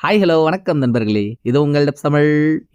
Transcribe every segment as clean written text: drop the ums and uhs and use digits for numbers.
Hi hello வணக்கம் நண்பர்களே, இது உங்கள் டப்ஸ் தமிழ்.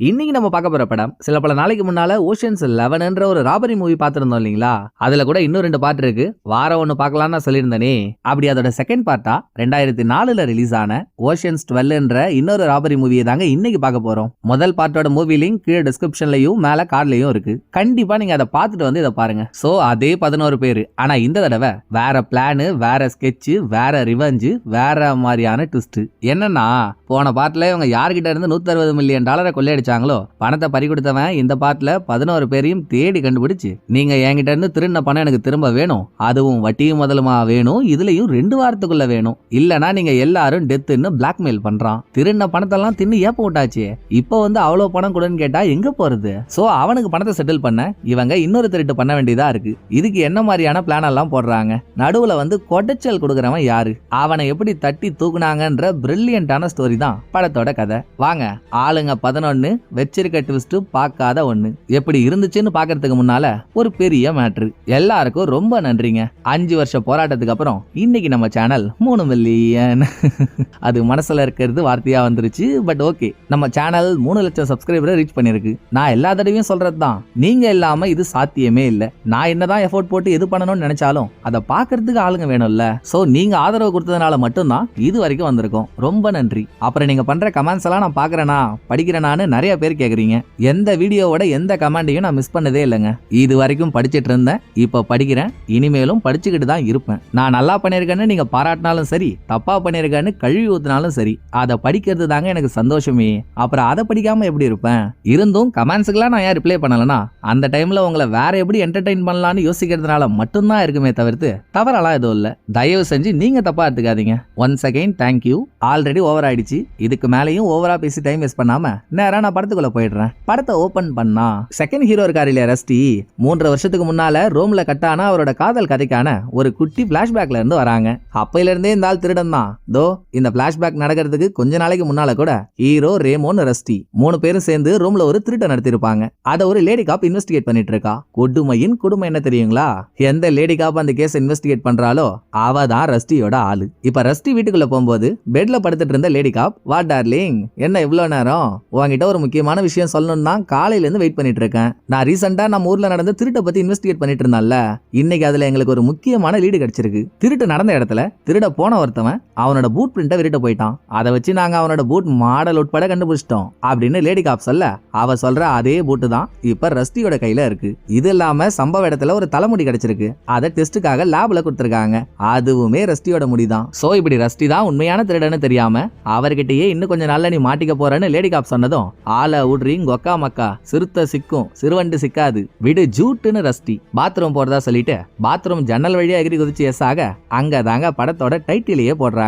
இன்னைக்கு நம்ம பார்க்க போற படம் சில பல நாளைக்கு முன்னால ஓஷன்ஸ் 11ன்ற ஒரு ராபரி மூவி பார்த்திருந்தோம் இல்லைங்களா? அதுல கூட இன்னும் 2 பார்ட் இருக்கு. வாரம் ஒன்னு பார்க்கலாம்னு நான் சொல்லியிருந்தேனே. அப்படி அதோட செகண்ட் பார்ட்டா 2004ல ரிலீஸ் ஆன ஓஷன்ஸ் 12ன்ற இன்னொரு ராபரி மூவியை தாங்க இன்னைக்கு பார்க்க போறோம். முதல் பார்ட்டோட மூவி லிங்க் கீழே டிஸ்கிரிப்ஷன்லயும் மேல கார்ட்லயும் இருக்கு. கண்டிப்பா நீங்க அதை பார்த்துட்டு வந்து இதை பாருங்க. சோ அதே 11 பேரு, ஆனா இந்த தடவை வேற பிளானு, வேற ஸ்கெட்ச், வேற ரிவெஞ்சு, வேற மாதிரியான ட்விஸ்ட். என்னன்னா போன பார்ட்ல இவங்க யார்கிட்ட இருந்து $160 மில்லியன் கொள்ளையடிச்சாங்களோ பணத்தை பறி கொடுத்தவன் இந்த பார்ட்ல 11 பேரையும் தேடி கண்டுபிடிச்சு, நீங்க என்கிட்ட இருந்து திருடின பணம் எனக்கு திரும்ப வேணும், அதுவும் வட்டியும் முதலுமா வேணும், இதுலயும் 2 வாரத்துக்குள்ள வேணும், இல்லனா நீங்க எல்லாரும் டெத்துன்னு பிளாக்மெயில் பண்றான். திருடின பணத்தெல்லாம் தின்னு ஏப்ப விட்டாச்சு. இப்போ வந்து அவ்வளவு பணம் கொடுன்னு கேட்டா எங்க போறது? சோ அவனுக்கு பணத்தை செட்டில் பண்ண இவங்க இன்னொரு திருட்டு பண்ண வேண்டியதா இருக்கு. இதுக்கு என்ன மாதிரியான பிளான் எல்லாம் போடுறாங்க? நடுவுல வந்து கொடைச்சல் கொடுக்கறவன் யாரு? அவனை எப்படி தட்டி தூக்குனாங்கன்ற பிரில்லியன்டான ஸ்டோரி தான் படத்தோட கதை. வாங்க, ஆளுங்க 11 வச்சிருக்க ட்விஸ்ட் பார்க்காத ஒண்ணு எப்படி இருந்துச்சுன்னு பாக்குறதுக்கு முன்னால ஒரு பெரிய மேட்ரு. எல்லாருக்கும் ரொம்ப நன்றிங்க. 5 வருஷ போராட்டத்துக்கு அப்புறம் இன்னைக்கு நம்ம சேனல் 3 மில்லியன் அது மனசுல இருக்கிறது வார்த்தையா வந்துருச்சு. பட் ஓகே, நம்ம சேனல் 3 லட்சம் சப்ஸ்கிரைபரை ரீச் பண்ணிருக்கு. நான் எல்லா தடவையும் சொல்றதுதான், நீங்க இல்லாம இது சாத்தியமே இல்ல. நான் என்னதான் எஃபோர்ட் போட்டு எது பண்ணணும்னு நினைச்சாலும் அதை பாக்குறதுக்கு ஆளுங்க வேணும்ல. சோ நீங்க ஆதரவு கொடுத்ததுனால மட்டும்தான் இது வரைக்கும் வந்திருக்கோம். ரொம்ப நன்றி. அப்புறம் நீங்க பண்ற கமெண்ட்ஸ் எல்லாம் நான் பாக்குறேனா படிக்கிறேனான்னு நிறைய பேர் கேக்குறீங்க. எந்த வீடியோவோட எந்த கமெண்டையும் நான் மிஸ் பண்ணதே இல்லைங்க. இது வரைக்கும் படிச்சிட்டு இருந்தேன், இப்ப படிக்கிறேன், இனிமேலும் படிச்சுக்கிட்டு தான் இருப்பேன். நான் நல்லா பண்ணிருக்கேன்னு நீங்க பாராட்டினாலும் சரி, தப்பா பண்ணிருக்கேன்னு கழுவி ஊத்தினாலும் சரி, அதை படிக்கிறது தாங்க எனக்கு சந்தோஷமே. அப்புறம் அதை படிக்காம எப்படி இருப்பேன்? இருந்தும் கமெண்ட்ஸுக்கெல்லாம் நான் ஏன் ரிப்ளை பண்ணலனா, அந்த டைம்ல உங்களை வேற எப்படி என்டர்டைன் பண்ணலாம்னு யோசிக்கிறதுனால மட்டும்தான் இருக்குமே தவிர்த்து தவறெல்லாம் எதுவும் இல்ல. தயவு செஞ்சு நீங்க தப்பா எடுத்துக்காதீங்க. Once again thank you. Already over ஆயிடுச்சு. இதுக்கு மேலேயும் ஓவரா பேசி டைம் வேஸ்ட் பண்ணாம நேரா நான் படத்துக்குள்ள போயிடுறேன். படத்தை ஓபன் பண்ணா செகண்ட் ஹீரோ இருக்காரு இல்லையா ரஸ்டி, 3 வருஷத்துக்கு முன்னால ரோம்ல கட்டான அவரோட காதல் கதைக்கான ஒரு குட்டி பிளாஷ்பேக்ல இருந்து வராங்க. அப்பையில இருந்தே இந்த ஆள் திருடன் தான். தோ இந்த பிளாஷ்பேக் நடக்கிறதுக்கு கொஞ்ச நாளைக்கு முன்னால கூட ஹீரோ, ரேமோன், ரஸ்டி 3 பேரும் சேர்ந்து ரோம்ல ஒரு திருட்டை நடத்திருப்பாங்க. அதை ஒரு லேடி காப் இன்வெஸ்டிகேட் பண்ணிட்டு இருக்கா. கொடுமையின் கொடுமை என்ன தெரியுங்களா? எந்த லேடி காப் அந்த கேஸ் இன்வெஸ்டிகேட் பண்றாலோ அவ தான் ரஸ்டியோட ஆளு. இப்ப ரஸ்டி வீட்டுக்குள்ள போகும்போது பெட்ல படுத்துட்டு இருந்த லேடி காப், வா டார்லிங், என்ன இவ்வளவு நேரம்? உங்ககிட்ட ஒரு முக்கியமான விஷயம் சொல்லணும் தான் காலையில இருந்து வெயிட் பண்ணிட்டு இருக்கேன். நான் ரீசெண்டா நம்ம ஊர்ல நடந்த திருட்டை பத்தி இன்வெஸ்டிகேட் பண்ணிட்டு இருந்தான்ல, இன்னைக்கு அதுல எங்களுக்கு ஒரு முக்கியமான லீடு கிடைச்சிருக்கு. திருட்டு நடந்த இடத்துல திருட போன ஒருத்தவன் அவனோட பூட் பிரிண்ட விரிட்ட போயிட்டான். அதை வச்சு நாங்க அவனோட பூட் மாடல் உட்பட கண்டுபிடிச்சிட்டோம் அப்படின்னு லேடி காப் சொல்ல, அவ சொல்ற அதே பூட்டு தான் இப்ப ரஸ்டியோட கையில இருக்கு. இது இல்லாம சம்பவ இடத்துல ஒரு தலைமுடி கிடைச்சிருக்கு. அதை டெஸ்டுக்காக லேப்ல கொடுத்திருக்காங்க. அதுவுமே ரஸ்டியோட முடிதான். சோ இப்படி ரஸ்டி தான் உண்மையான திருடன்னு தெரியாம அவர்கிட்டயே இன்னும் கொஞ்சம் நாள்ல நீ மாட்டிக்க போறேன்னு லேடி காப் சொன்னதும், ஆள உட்ரி கொக்கா மக்கா, சிறுத்தை சிக்கும் சிறுவண்டு சிக்காது விடு ஜூட்டுன்னு ரஸ்டி பாத்ரூம் போறதா சொல்லிட்டு பாத்ரூம் ஜன்னல் வழியா எகிரி குதிச்சு எஸ் ஆக அங்க தாங்க படத்தோட டைட்டிலேயே போடுறாங்க.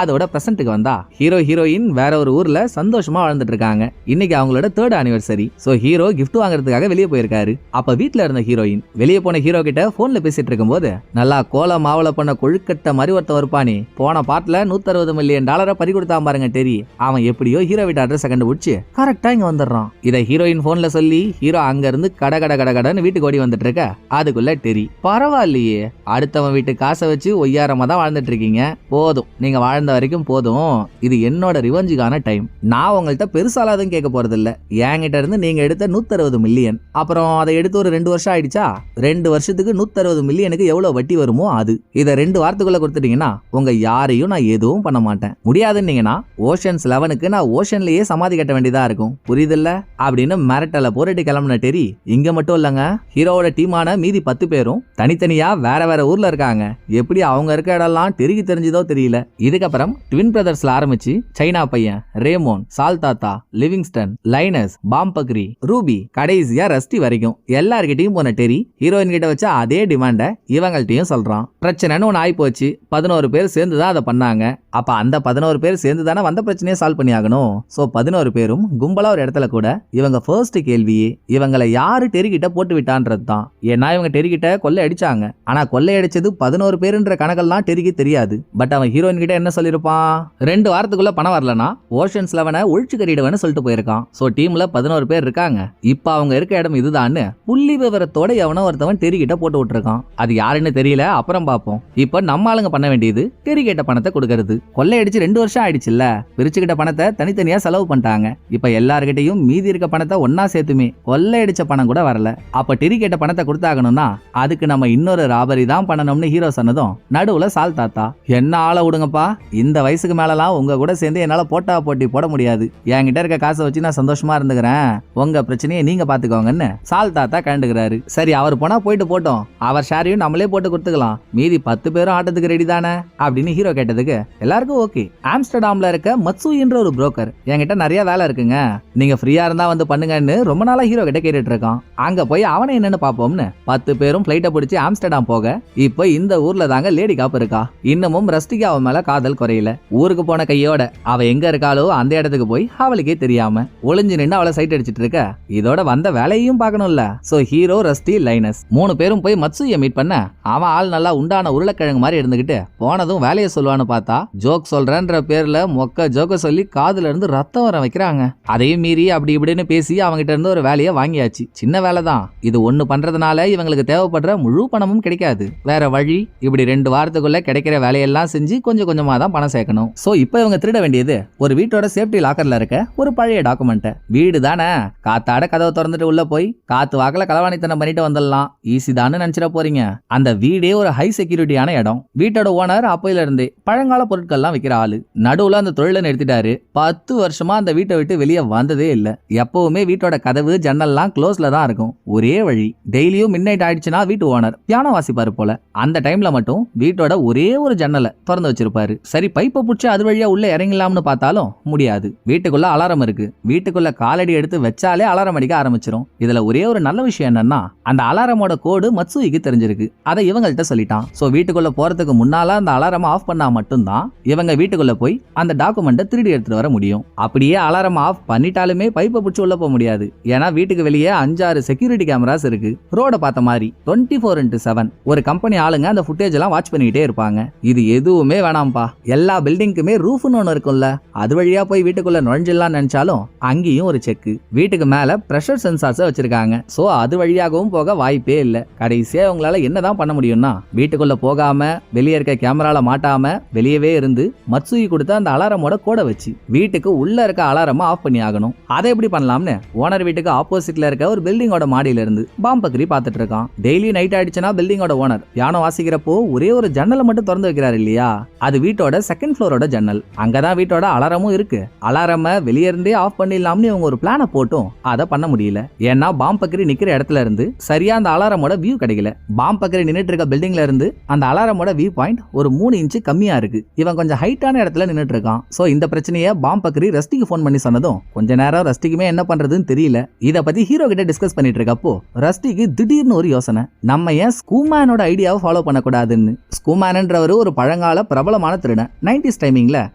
அதோட பிரசன்ட்டுக்கு வந்தா ஹீரோ ஹீரோயின் வேற ஒரு ஊர்ல சந்தோஷமா வாழ்ந்துட்டு இருக்காங்க. இன்னைக்கு அவங்களோட 3rd anniversary. So hero gift வாங்குறதுக்காக வெளியே போயிருக்காரு. அப்ப வீட்டுல இருந்த ஹீரோயின் வெளியே போன ஹீரோ கிட்ட போன்ல பேசிட்டு இருக்கும் போது, நல்லா கோல மாவுல பண்ண கொழுக்கட்ட மாதிரி ஒருத்தன் இருப்பானே, போன பாட்டுல $160 மில்லியன் பறி கொடுத்தான் பாருங்க டெரி, அவன் எப்படியோ ஹீரோ வீட்டு அட்ரஸ் கண்டுபிடிச்சு கரெக்டா இங்க வந்துடுறான். இதை ஹீரோயின் போன்ல சொல்லி ஹீரோ அங்க இருந்து கடன்னு வீட்டுக்கு ஓடி வந்துட்டு இருக்க, அதுக்குள்ள டெரி, பரவாயில்லையே அடுத்தவன் வீட்டு காசை வச்சு ஒய்யாரமா தான் வாழ்ந்துட்டு இருக்கீங்க, போதும் நீங்க வாழ்ந்த வரைக்கும் போதும், இது என்னோட ரிவெஞ்சுக்கான டைம். நான் உங்கள்கிட்ட பெருசாலாதும் கேட்க போறது இல்ல. என்கிட்ட இருந்து நீங்க எடுத்த $160 மில்லியன், அப்புறம் அதை எடுத்து ஒரு 2 வருஷம் ஆயிடுச்சா, 2 வருஷத்துக்கு $160 மில்லியனுக்கு எவ்வளவு வட்டி வருமோ அது, இதை 2 வாரத்துக்குள்ள கொடுத்துட்டீங்கன்னா உங்க யாரையும் நான் எதுவும் பண்ண மாட்டேன். முடியாதுன்னீங்கன்னா ஓஷன்ஸ் 11க்கு நான் ஓஷன்லயே சமாதி கட்ட வேண்டியதா இருக்கும், புரியுதுல்ல அப்படின்னு மிரட்டல போராட்டி கிளம்பின டெரி இங்க மட்டும் இல்லங்க, ஹீரோவோட டீமான மீதி 10 பேரும் தனித்தனியா வேற வேற ஊர்ல இருக்காங்க. எப்படி அவங்க இருக்க இடம்லாம் டெரிக்கு தெரிஞ்சதோ தெரியல. இதுக்கப்புறம் ட்வின் பிரதர்ஸ்ல ஆரம்பிச்சு சைனா பையன், ரேமோன், சால்தாத்தா, லிவிங்ஸ்டன், லைனஸ், பாம்பக்ரி, ரூபி, கடைசியா ரஸ்டி வரைக்கும் எல்லார்கிட்டையும் போன டெரி ஹீரோயின் கிட்ட வச்ச அதே டிமாண்ட இவங்கள்ட்டையும் சொல்றான். பிரச்சனைன்னு ஒன்னு ஆயி போச்சு. 11 பேர் சேர்ந்துதான் அதை பண்ணாங்க. அப்ப அந்த 11 பேர் சேர்ந்து தானே வந்த பிரச்சனையை சால்வ் பண்ணி ஆகணும். சோ 11 பேரும் கும்பலா ஒரு இடத்துல கூட இவங்க ஃபர்ஸ்ட் கேள்வியே இவங்களை யாரு டெரிகிட்ட போட்டு விட்டான்றது தான். ஏன்னா இவங்க டெரிகிட்ட கொள்ளை அடிச்சாங்க. ஆனா கொள்ளை அடிச்சது 11 பேருன்ற கணக்கெல்லாம் டெரிக்கு தெரியாது. பட் அவன் ஹீரோயின் கிட்ட என்ன சொல்லிருப்பான், 2 வாரத்துக்குள்ள பணம் வரலனா ஓஷன்ஸ் 11 ஒழிச்சு கட்டிடுவேன்னு சொல்லிட்டு போயிருக்கான். சோ டீம்ல 11 பேர் இருக்காங்க. இப்ப அவங்க இருக்க இடம் இதுதான்னு புள்ளி விவரத்தோட எவனோ ஒருத்தவன் டெரிகிட்ட போட்டு விட்டுருக்கான். அது யாருன்னு தெரியல, அப்புறம் பாப்போம். இப்ப நம்ம ஆளுங்க பண்ண வேண்டியது டெரி கேட்ட பணத்தை கொடுக்கறது. கொள்ளையடிச்சு 2 வருஷம் ஆயிடுச்சுல்ல, பிரிச்சுக்கிட்ட பணத்தை தனித்தனியா செலவு பண்ணிட்டாங்க. இப்ப எல்லார்கிட்டையும் மீதி இருக்க பணத்தை ஒன்னா சேர்த்துமே கொள்ளையடிச்ச பணம் கூட வரல. அப்ப டிரி கேட்ட பணத்தை கொடுத்தாகணும்னா அதுக்கு நம்ம இன்னொரு ராபரி தான் பண்ணணும்னு ஹீரோ சொன்னதும் நடுவுல சால் தாத்தா, என்ன ஆளை விடுங்கப்பா, இந்த வயசுக்கு மேலலாம் உங்க கூட சேர்ந்து என்னால போட்டா போட்டி போட முடியாது. என்கிட்ட இருக்க காசை வச்சு நான் சந்தோஷமா இருந்துக்கிறேன், உங்க பிரச்சனையை நீங்க பாத்துக்கோங்கன்னு சால் தாத்தா கண்டுக்கிறாரு. சரி, அவர் போனா போயிட்டு போட்டோம், அவர் ஷேரையும் நம்மளே போட்டு கொடுத்துக்கலாம், மீதி 10 பேரும் ஆட்டத்துக்கு ரெடி தானே அப்படின்னு ஹீரோ கேட்டதுக்கு எல்லாருக்கும் ஓகே. ஆம்ஸ்டர்டாம்ல இருக்க மத்சூயின்ற ஒரு புரோக்கர், என்கிட்ட நிறைய வேலை இருக்குங்க, நீங்க ஃப்ரீயா இருந்தா வந்து பண்ணுங்கன்னு ரொம்ப நாளா ஹீரோ கிட்ட கேட்டுட்டு இருக்கான். அங்க போய் அவனை என்னன்னு பாப்போம்னு 10 பேரும் பிளைட்டை பிடிச்சி ஆம்ஸ்டர்டாம் போக இப்ப இந்த ஊர்ல தாங்க லேடி காப் இருக்கா. இன்னமும் ரஸ்டிக்கு அவன் மேல காதல் குறையல. ஊருக்கு போன கையோட அவ எங்க இருக்காளோ அந்த இடத்துக்கு போய் அவளுக்கே தெரியாம ஒளிஞ்சு நின்று அவளை சைட் அடிச்சிட்டு இருக்க. இதோட வந்த வேலையும் பார்க்கணும்ல. சோ ஹீரோ, ரஸ்டி, லைனஸ் 3 பேரும் போய் மத்சூயை மீட் பண்ண அவன் ஆள் நல்லா உண்டான உருளைக்கிழங்கு மாதிரி இருந்துகிட்டு போனதும் வேலையை சொல்லுவான்னு பார்த்தா ஜோக் சொல்றேன்ற பேர்ல மொக்க ஜோக்க சொல்லி காதுல இருந்து ரத்தம் வர வைக்கிறாங்க. அதையும் மீறி அப்படி இப்படின்னு பேசி அவங்கிட்ட இருந்து ஒரு வேலையை வாங்கியாச்சு. சின்ன வேலை தான், இது ஒண்ணு பண்றதுனால இவங்களுக்கு தேவைப்படுற முழு பணமும் கிடைக்காது, வேற வழி. இப்படி 2 வாரத்துக்குள்ள கிடைக்கிற வேலையெல்லாம் செஞ்சு கொஞ்சம் கொஞ்சமா தான் பணம் சேர்க்கணும். சோ இப்போ இவங்க திருட வேண்டியது ஒரு வீட்டோட சேஃப்டி லாக்கர்ல இருக்க ஒரு பழைய டாக்குமெண்ட். வீடு தானே, காத்தாட கதவை திறந்துட்டு உள்ள போய் காத்து வாக்கல களவாணித்தனம் பண்ணிட்டு வந்துடலாம், ஈஸி தான்னு நினைச்சிட போறீங்க. அந்த வீடே ஒரு ஹை செக்யூரிட்டியான இடம். வீட்டோட ஓனர் அப்பையில இருந்தே பழங்கால பொருட்கள்லாம் விற்கிற ஆளு. நடுவுல அந்த தொழிலை நிறுத்திட்டாரு. 10 வருஷமா அந்த வீட்டை விட்டு வெளியே வந்ததே இல்ல. எப்பவுமே வீட்டோட கதவு ஜன்னல்லாம் க்ளோஸ்ல தான் இருக்கும். ஒரே வழி, டெய்லியும் மிட் நைட் ஆயிடுச்சுன்னா வீட்டு ஓனர் பியானோ வாசிப்பாரு போல. அந்த டைம்ல மட்டும் வீட்டோட ஒரே ஒரு ஜன்னலை திறந்து வச்சிருப்பாரு. சரி, பைப்பை புடிச்சு அது வழியா உள்ள இறங்கலாம்னு பார்த்தாலும் முடியாது. வீட்டுக்குள்ள அலாரம் இருக்கு. வீட்டுக்குள்ள காலடி எடுத்து வச்சாலே அலாரம் அடிக்க ஆரம்பிச்சிடும். இதுல ஒரே ஒரு நல்ல விஷயம் என்னன்னா அந்த அலாரமோட கோடு மத்சூயிக்கு தெரிஞ்சிருக்கு. அதை இவங்கள்ட்ட சொல்லிட்டான். சோ வீட்டுக்குள்ள போறதுக்கு முன்னால அந்த அலாரம் ஆஃப் பண்ணா மட்டும்தான் இவங்க வீட்டுக்குள்ள போய் அந்த டாக்குமெண்ட்டை திருடி எடுத்துட்டு வர முடியும். அப்படியே அலாரம் ஆஃப் பண்ணிட்டாலுமே பைப்பை புடிச்சு உள்ள போக முடியாது. ஏன்னா வீட்டுக்கு வெளியே 5-6 செக்யூரிட்டி கேமராஸ் இருக்கு. ரோட பார்த்த மாதிரி 24x7 ஒரு கம்பெனி ஆளுங்க அந்த ஃபுட்டேஜ் எல்லாம் வாட்ச் பண்ணிக்கிட்டே இருப்பாங்க. இது எதுவுமே வேணாம்பா, எல்லா பில்டிங்குமே ரூஃப்னு ஒன்று இருக்கும்ல, அது வழியா போய் வீட்டுக்குள்ள நுழைஞ்சிடலாம் நினைச்சாலும் அங்கேயும் ஒரு செக். வீட்டுக்கு மேல பிரஷர் சென்சார்ஸ் வச்சிருக்காங்க. சோ அது வழியாகவும் போக வாய்ப்பே இல்ல. கடைசியா உங்களால என்னதான் பண்ண முடியும்னா வீட்டுக்குள்ள போகாம வெளியே இருக்க கேமரால மாட்டாம வெளியவே இருந்து மத்சூயி கொடுத்த அந்த அலாரமோட கோட வச்சு வீட்டுக்கு உள்ள இருக்க அலாரமா ஆஃப் பண்ணி ஆகணும். அதை எப்படி பண்ணலாம்னு ஓனர் வீட்டுக்கு ஆப்போசிட்ல இருக்க ஒரு பில்டிங்கோட மாடியில இருந்து பாம்பக்கரி பார்த்துட்டு இருக்கான். டெய்லி நைட் ஆயிடுச்சுன்னா பில்டிங்கோட ஓனர் பியானோ வாசிக்கிறப்போ ஒரே ஒரு ஜன்னலை மட்டும் திறந்து வைக்கிறாரு இல்லையா, அது வீட்டோட செகண்ட் ஃப்ளோரோட ஜன்னல். அங்கதான் வீட்டோட அலாரமும் இருக்கு. அலாரம வெளியே இருந்தே ஆஃப் பண்ணிடலாம்னு இவங்க ஒரு பிளான போட்டும் அதை பண்ண முடியல. ஏன்னா பாம்பக்கரி நிக்கிற இடத்துல இருந்து சரியா அந்த அலாரமோட வியூ கிடைக்கல. பாம்பக்கரி நின்னுட்டு இருக்க பில்டிங்ல இருந்து அந்த அலாரமோட வியூ பாயிண்ட் ஒரு 3 இன்ச் கம்மியா இருக்கு. இவன் கொஞ்சம் ஹைட்டான இடத்துல நின்னுட்டு இருக்கான். சோ இந்த பிரச்சனையை பாம்பக்கரி ரஸ்டிக்கு போன் பண்ணி சொன்னதும் கொஞ்ச நேரம் ரஸ்டிக்குமே என்ன பண்றதுன்னு தெரியல. இத பத்தி ஹீரோ கிட்ட டிஸ்கஸ் பண்ணிட்டு இருக்கப்போ ரஸ்டிக்கு திடீர்னு ஒரு யோசனை, நம்ம ஏன் ஸ்கூமேனோட ஐடியாவை ஃபாலோ பண்ணக்கூடாதுன்னு. ஸ்கூமேன்ன்றவர் ஒரு பழங்கால பிரபலமான திருடன். 90s டைமிங்ல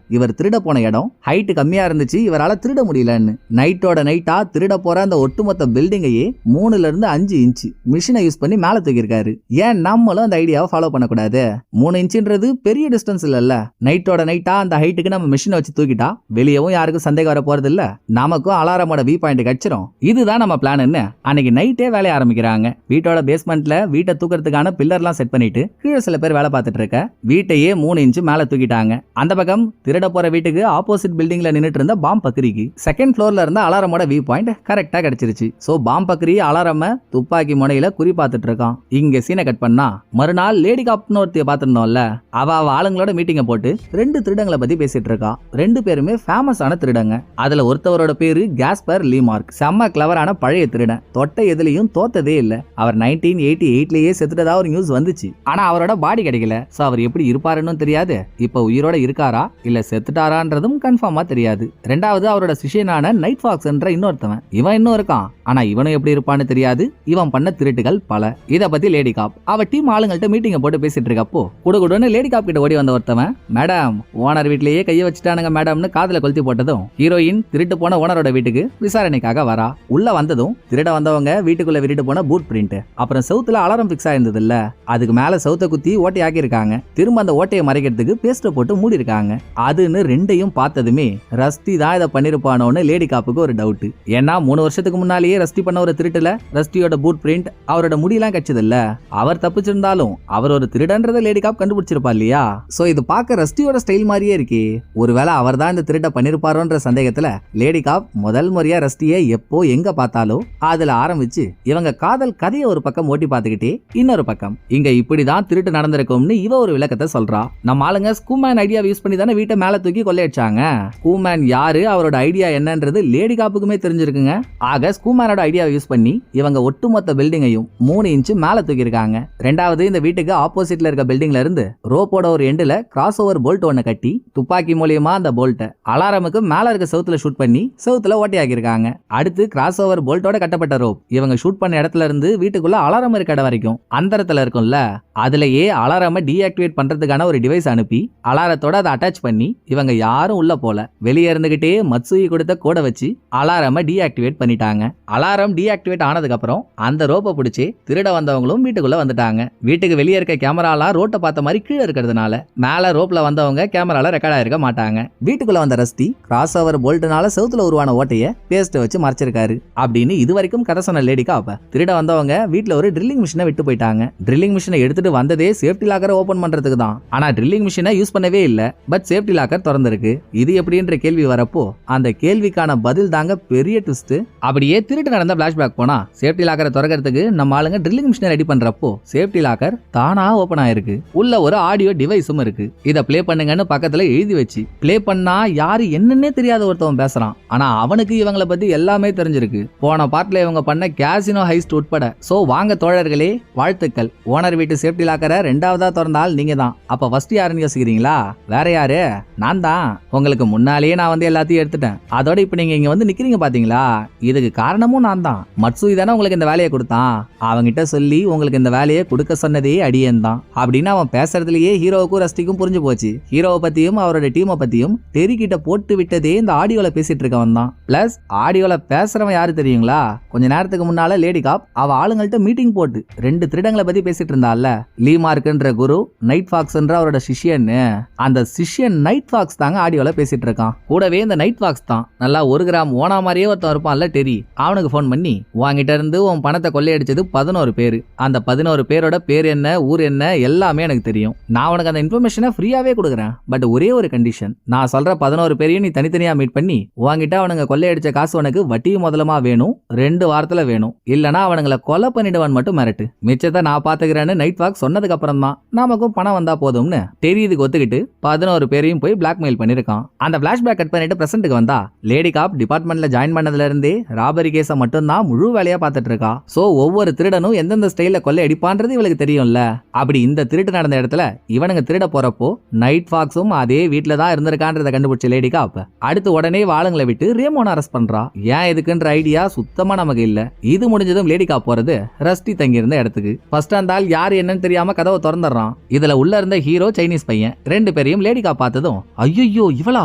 இவர் திருட போன இடம் ஹைட் கம்மியா இருந்துச்சு, இவரால திருட முடியலன்னு நைட்டோட நைட்டா திருட போற அந்த ஒட்டுமொத்த பில்டிங்கையே 3ல இருந்து 5 இன்ச் மிஷினை யூஸ் பண்ணி மேல தூக்கியிருக்காரு. ஏன் நம்மளும் அந்த ஐடியாவை ஃபாலோ பண்ணக்கூடாது? 3 இன்ச்ன்றது பெரிய டிஸ்டன்ஸ் இல்லல்ல. நைட்டோட நைட்டா அந்த ஹைட்டுக்கு நம்ம மிஷினை வச்சு தூக்கிட்டா வெளியவும் யாருக்கும் சந்தேகம் வர போறது இல்ல, நமக்கும் அலாரமோட வியூ பாயிண்ட் கிடைச்சிரும். இதுதான் நம்ம பிளான்னு அன்னைக்கு நைட்டே வேலைய ஆரம்பிக்கிறாங்க. வீட்டோட பேஸ்மெண்ட்ல வீட்டை தூக்கிறதுக்கான பில்லர்லாம் செட் பண்ணிட்டு கீழே சில பேர் வேலை பார்த்துட்டு இருக்க. வீட்டையே 3 இன்ச் மேல தூக்கிட்டாங்க. அந்த பக்கம் திருட போற வீட்டுக்கு ஆப்போசிட் பில்டிங்ல நின்னுட்டு இருந்த பாம்பக்கரிக்கு செகண்ட் ஃப்ளோர்ல இருந்த அலாரமோட வியூ பாயிண்ட் கரெக்டா கிடைச்சிருச்சு. சோ பாம்பக்கரி அலாரம துப்பாக்கி முனையில குறி பார்த்துட்டு இருக்கான். இங்க சீனை கட் பண்ணா மறுநாள் லேடி காப்னு ஒருத்திய பார்த்திருந்தோம்ல, அவ ஆளுங்களோட மீட்டிங்க போட்டு 2 திருடங்களை பத்தி பேசிட்டு இருக்கா. 2 பேருமே ஃபேமஸான திருடங்க. அதுல ஒருத்தவரோட பேரு கேஸ்பர் லீமார்க். செம்ம கிளவரான பழைய திருடன். தொட்ட எதுலயும் தோத்ததே இல்ல. அவர் 1988லயே செத்துட்டதா ஒரு நியூஸ் வந்துச்சு. ஆனா அவரோட பாடி கிடைக்கல. சோ அவர் எப்படி இருப்பாருன்னு தெரியாது. இப்ப உயிரோட இருக்காரா இல்ல செத்துட்டாரான்றதும் கன்ஃபார்மா தெரியாது. ரெண்டாவது அவரோட சிஷியனான நைட் ஃபாக்ஸ் என்ற இன்னொருத்தவன். இவன் இன்னும் இருக்கான். ஆனா இவனும் எப்படி இருப்பான்னு தெரியாது. இவன் பண்ண திருட்டுகள் பல. இத பத்தி லேடி காப் அவ டீம் ஆளுங்கள்ட்ட மீட்டிங்க போட்டு பேசிட்டு இருக்கப்போ குடுகுடுன்னு லேடி காப் கிட்ட ஓடி வந்த ஒருத்தவன், மேடம் ஓனர் வீட்லயே கைய வச்சுட்டானுங்க மேடம்னு காதுல கொளுத்தி போட்டதும் ஹீரோயின் திருட்டு போன ஓனரோட வீட்டுக்கு விசாரணைக்காக வரா. உள்ள வந்ததும் திருட வந்தவங்க வீட்டுக்குள்ள விரிட்டு போன பூட் பிரிண்ட், அப்புறம் செவுத்துல அலாரம் பிக்ஸ் ஆயிருந்தது இல்ல, அதுக்கு மேல செவுத்த குத்தி ஓட்டை ஆக்கியிருக்காங்க. திரும்ப அந்த ஓட்டையை மறைக்கிறதுக்கு பேஸ்ட போட்டு மூடி இருக்காங்க. அதுன்னு 2யும் பார்த்ததுமே ரஸ்டி தான் இதை பண்ணிருப்பானோன்னு லேடி காப்புக்கு ஒரு டவுட். ஏன்னா 3 வருஷத்துக்கு முன்னாலேயே ரஸ்டி பண்ண ஒரு திருட்டுல ரஸ்டியோட பூட் பிரிண்ட் அவரோட முடியெல்லாம் கட்சது இல்ல. அவர் தப்பிச்சிருந்தாலும் அவர் ஒரு திருடன்றத லேடி காப் கண்டுபிடிச்சிருப்பா இல்லையா? சோ இது பார்க்க ரஸ்டியோட ஸ்டைல் மாதிரியே இருக்கே. ஒருவேளை ஒருவேளை அவர் தான் இந்த திருட்டை பண்ணிருப்பாரோன்ற சந்தேகத்துல லேடி காப் முதல் முறையா ரஸ்டியை எப்போ எங்க பார்த்தாலோ அதுல ஆரம்பிச்சு இவங்க காதல் கதையை ஒரு பக்கம் ஓட்டி பார்த்துக்கிட்டே இன்னொரு பக்கம் இங்க இப்படிதான் திருட்டு நடந்திருக்கும்னு இவ ஒரு விளக்கத்தை சொல்றா. நம்ம ஆளுங்க ஸ்கூமேன் ஐடியா யூஸ் பண்ணி தானே வீட்டை மேல தூக்கி கொள்ளையடிச்சாங்க. ஸ்கூமேன் யாரு, அவரோட ஐடியா என்னன்றது லேடி காப்புக்குமே தெரிஞ்சிருக்குங்க. ஆக ஸ்கூமேனோட ஐடியா யூஸ் பண்ணி இவங்க ஒட்டுமொத்த பில்டிங்கையும் 3 இன்ச் மேல தூக்கி இருக்காங்க. ரெண்டாவது, இந்த வீட்டுக்கு ஆப்போசிட்ல இருக்க பில்டிங்ல இருந்து ரோப்போட ஒரு எண்டுல கிராஸ் ஓவர் போல்ட் ஒன்னு கட்டி துப்பாக்கி மூலியமா அந்த போல்ட்டை அலாரமுக்கு மேல இருக்க செவுத்துல ஷூட் பண்ணி செவுத்துல ஓட்டையாக்கி இருக்காங்க. அடுத்து கிராஸ் ஓவர் போல்ட்டோட கட்டப்பட்ட ரோப் இவங்க ஷூட் பண்ண இடத்துல இருந்து வீட்டுக்குள்ள அலாரம் இருக்க இடம் வரைக்கும் அந்தரத்துல இருக்கும்ல, அதுலயே அலாரம டீஆக்டிவேட் பண்றதுக்கான ஒரு டிவைஸ் அனுப்பி அலாரத்தோட அதை அட்டாச் பண்ணி இவங்க யாரும் உள்ள போல வெளியே இருந்துகிட்டே மத்சுயி கொடுத்த கோட வச்சு அலாரம டீஆக்டிவேட் பண்ணிட்டாங்க. அலாரம் டீஆக்டிவேட் ஆனதுக்கு அப்புறம் அந்த ரோப்பை பிடிச்சி திருட வந்தவங்களும் வீட்டுக்குள்ள வந்துட்டாங்க. வீட்டுக்கு வெளியே இருக்க கேமராலாம் ரோட்டை பார்த்த மாதிரி கீழே இருக்கிறதுனால மேல ரோப்ல வந்தவங்க கேமரால ரெக்கார்ட் ஆயிருக்க மாட்டாங்க. வீட்டுக்குள்ள வந்த ரஸ்டி கிராஸ் ஓவர் போல்ட்னால செவுத்துல உருவான ஓட்டைய பேஸ்ட் வச்சு மறைச்சிருக்காரு அப்படின்னு இது வரைக்கும் கதை சொன்ன லேடி காப் திருட வந்தவங்க வீட்டுல ஒரு ட்ரில்லிங் மிஷினை விட்டு போயிட்டாங்க. ட்ரில்லிங் மிஷினை எடுத்துட்டு வந்ததே சேஃப்டி லாக்கரை ஓபன் பண்றதுக்கு தான். ஆனா ட்ரில்லிங் மிஷினை யூஸ் பண்ணவே இல்ல, பட் சேஃப்டி லாக்கர் திறந்திருக்கு. இது எப்படின்ற கேள்வி வரப்போ அந்த கேள்விக்கான பதில் தாங்க பெரிய ட்விஸ்ட். அப்படியே திருட்டு நடந்த பிளாஷ்பேக் போனா சேஃப்டி லாக்கரை திறக்கிறதுக்கு நம்ம ஆளுங்க ட்ரில்லிங் மிஷினை ரெடி பண்றப்போ சேஃப்டி லாக்கர் தானா ஓபன் ஆயிருக்கு. உள்ள ஒரு ஆடியோ டிவைஸும் இருக்கு. இத ப்ளே பண்ணுங்கன்னு பக்கத்துல எழுதி வச்சு ப்ளே பண்ணா யாரு என்னன்னே தெரியாத ஒருத்தவன் பேசுறான். ஆனா அவனுக்கு இவங்களை பத்தி எல்லாமே தெரிஞ்சிருக்கு. போன பார்ட்ல இவங்க பண்ண கேசினோ ஹைஸ்ட் உட்பட. சோ வாங்க தோழர்களே, வாழ்த்துக்கள். ஓனர் வீட்டு சேஃப்டி லாக்கரை ரெண்டாவதா திறந்தால் நீங்க தான். அப்ப ஃபர்ஸ்ட் யாருன்னு யோசிக்கிறீங்களா? வேற யாரு? நான் தான். உங்களுக்கு முன்னாலேயே நான் வந்து எல்லாத்தையும் எடுத்துட்டேன். அதோட இப்ப நீங்க இங்க வந்து நிக்கிறீங்க பாத்தீங்களா, இதுக்கு காரணமும் நான் தான். மட்சுயி தானே உங்களுக்கு இந்த வேலையை கொடுத்தான். அவங்கிட்ட சொல்லி உங்களுக்கு இந்த வேலையை கொடுக்க சொன்னதே அடியேன் தான் அப்படின்னு அவன் பேசுறதுலயே ஹீரோவுக்கும் ரஸ்டிக்கும் புரிஞ்சு போச்சு. ஹீரோவை பத்தியும் அவரோட டீமை பத்தியும் டெரி கிட்ட போட்டு விட்டதே இந்த ஆடியோல பேசிட்டு இருக்கவன் தான். பிளஸ் ஆடியோல பேசுறவன் யாரு தெரியுங்களா? கொஞ்ச நேரத்துக்கு முன்னால லேடி காப் அவ ஆளுங்கள்ட்ட மீட்டிங் போட்டு 2 திருடங்களை பத்தி பேசிட்டு இருந்தால, லீ மார்க்ன்ற குரு நைட் ஃபாக்ஸ்ன்ற அவரோட சிஷ்யன்னு. அந்த சிஷ்யன் நைட் ஃபாக்ஸ் தாங்க ஆடியோல பேசிட்டு இருக்கான். கூடவே இந்த நைட் ஃபாக்ஸ் தான் நல்லா 1 கிராம் ஓனா மாதிரியே ஒருத்தன் இருப்பான்ல டெரி, அவனுக்கு போன் பண்ணி உன்கிட்ட இருந்து உன் பணத்தை கொள்ளையடிச்சது 11 பேரு. அந்த 11 பேரோட பேர் என்ன, ஊர் என்ன, எல்லாமே எனக்கு தெரியும். நான் உனக்கு அந்த இன்ஃபர்மேஷனை ஃப்ரீயாவே கொடுக்குறேன். பட் ஒரே ஒரு கண்டிஷன், நான் சொல்ற 11 பேரையும் நீ தனித்தனியா மீட் பண்ணி உன்கிட்ட அவனுங்க கொள்ளையடிச்ச காசு உனக்கு வட்டியும் முதலமா வேணும், 2 வாரத்துல வேணும். இல்லனா அவனுங்களை கொலை பண்ணிடுவான் மட்டும் மிரட்டு. மிச்சத்தை நான் பாத்துக்கிறேன்னு நைட் வாக் சொன்னதுக்கு அப்புறம் தான் நமக்கும் பணம் வந்தா போதும்னு தெரியுதுக்கு ஒத்துக்கிட்டு 11 பேரையும் போய் பிளாக்மெயில் பண்ணிருக்கான். அந்த பிளாஷ்பேக் கட் பண்ணிட்டு பிரசன்ட்டுக்கு வந்தா லேடி காப் டிபார்ட்மெண்ட்ல ஜாயின் பண்ணதுல இருந்தே ராபரி கேஸ மட்டும் தான் முழு வேலையா பார்த்துட்டு இருக்கா. சோ ஒவ்வொரு திருடனும் எந்தெந்த ஸ்டைல்ல கொள்ளை அடிப்பான்றது இவளுக்கு தெரியும்ல. அப்படி இந்த திருட்டு நடந்த இடத்துல இவனுங்க திருட போறப்போ நைட் ஃபாக்ஸும் அதே வீட்டுல தான் இருந்திருக்கான்றத கண்டுபிடிச்ச லேடி காப் அடுத்து உடனே வாளுங்களை விட்டு ரேமோனை அரெஸ்ட் பண்றா. ஏன் எதுக்குன்ற ஐடியா சுத்தமா நமக்கு இல்ல. இது முடிஞ்சதும் லேடி காப் போறது ரஸ்டி தங்கி இருந்த இடத்துக்கு. ஃபர்ஸ்ட் அந்த ஆள் யாரு என்னன்னு தெரியாம கதவை திறந்துடுறான். இதுல உள்ள இருந்த ஹீரோ சைனீஸ் பையன் 2 பேரையும் லேடி காப் பார்த்ததும் ஐயோ இவளா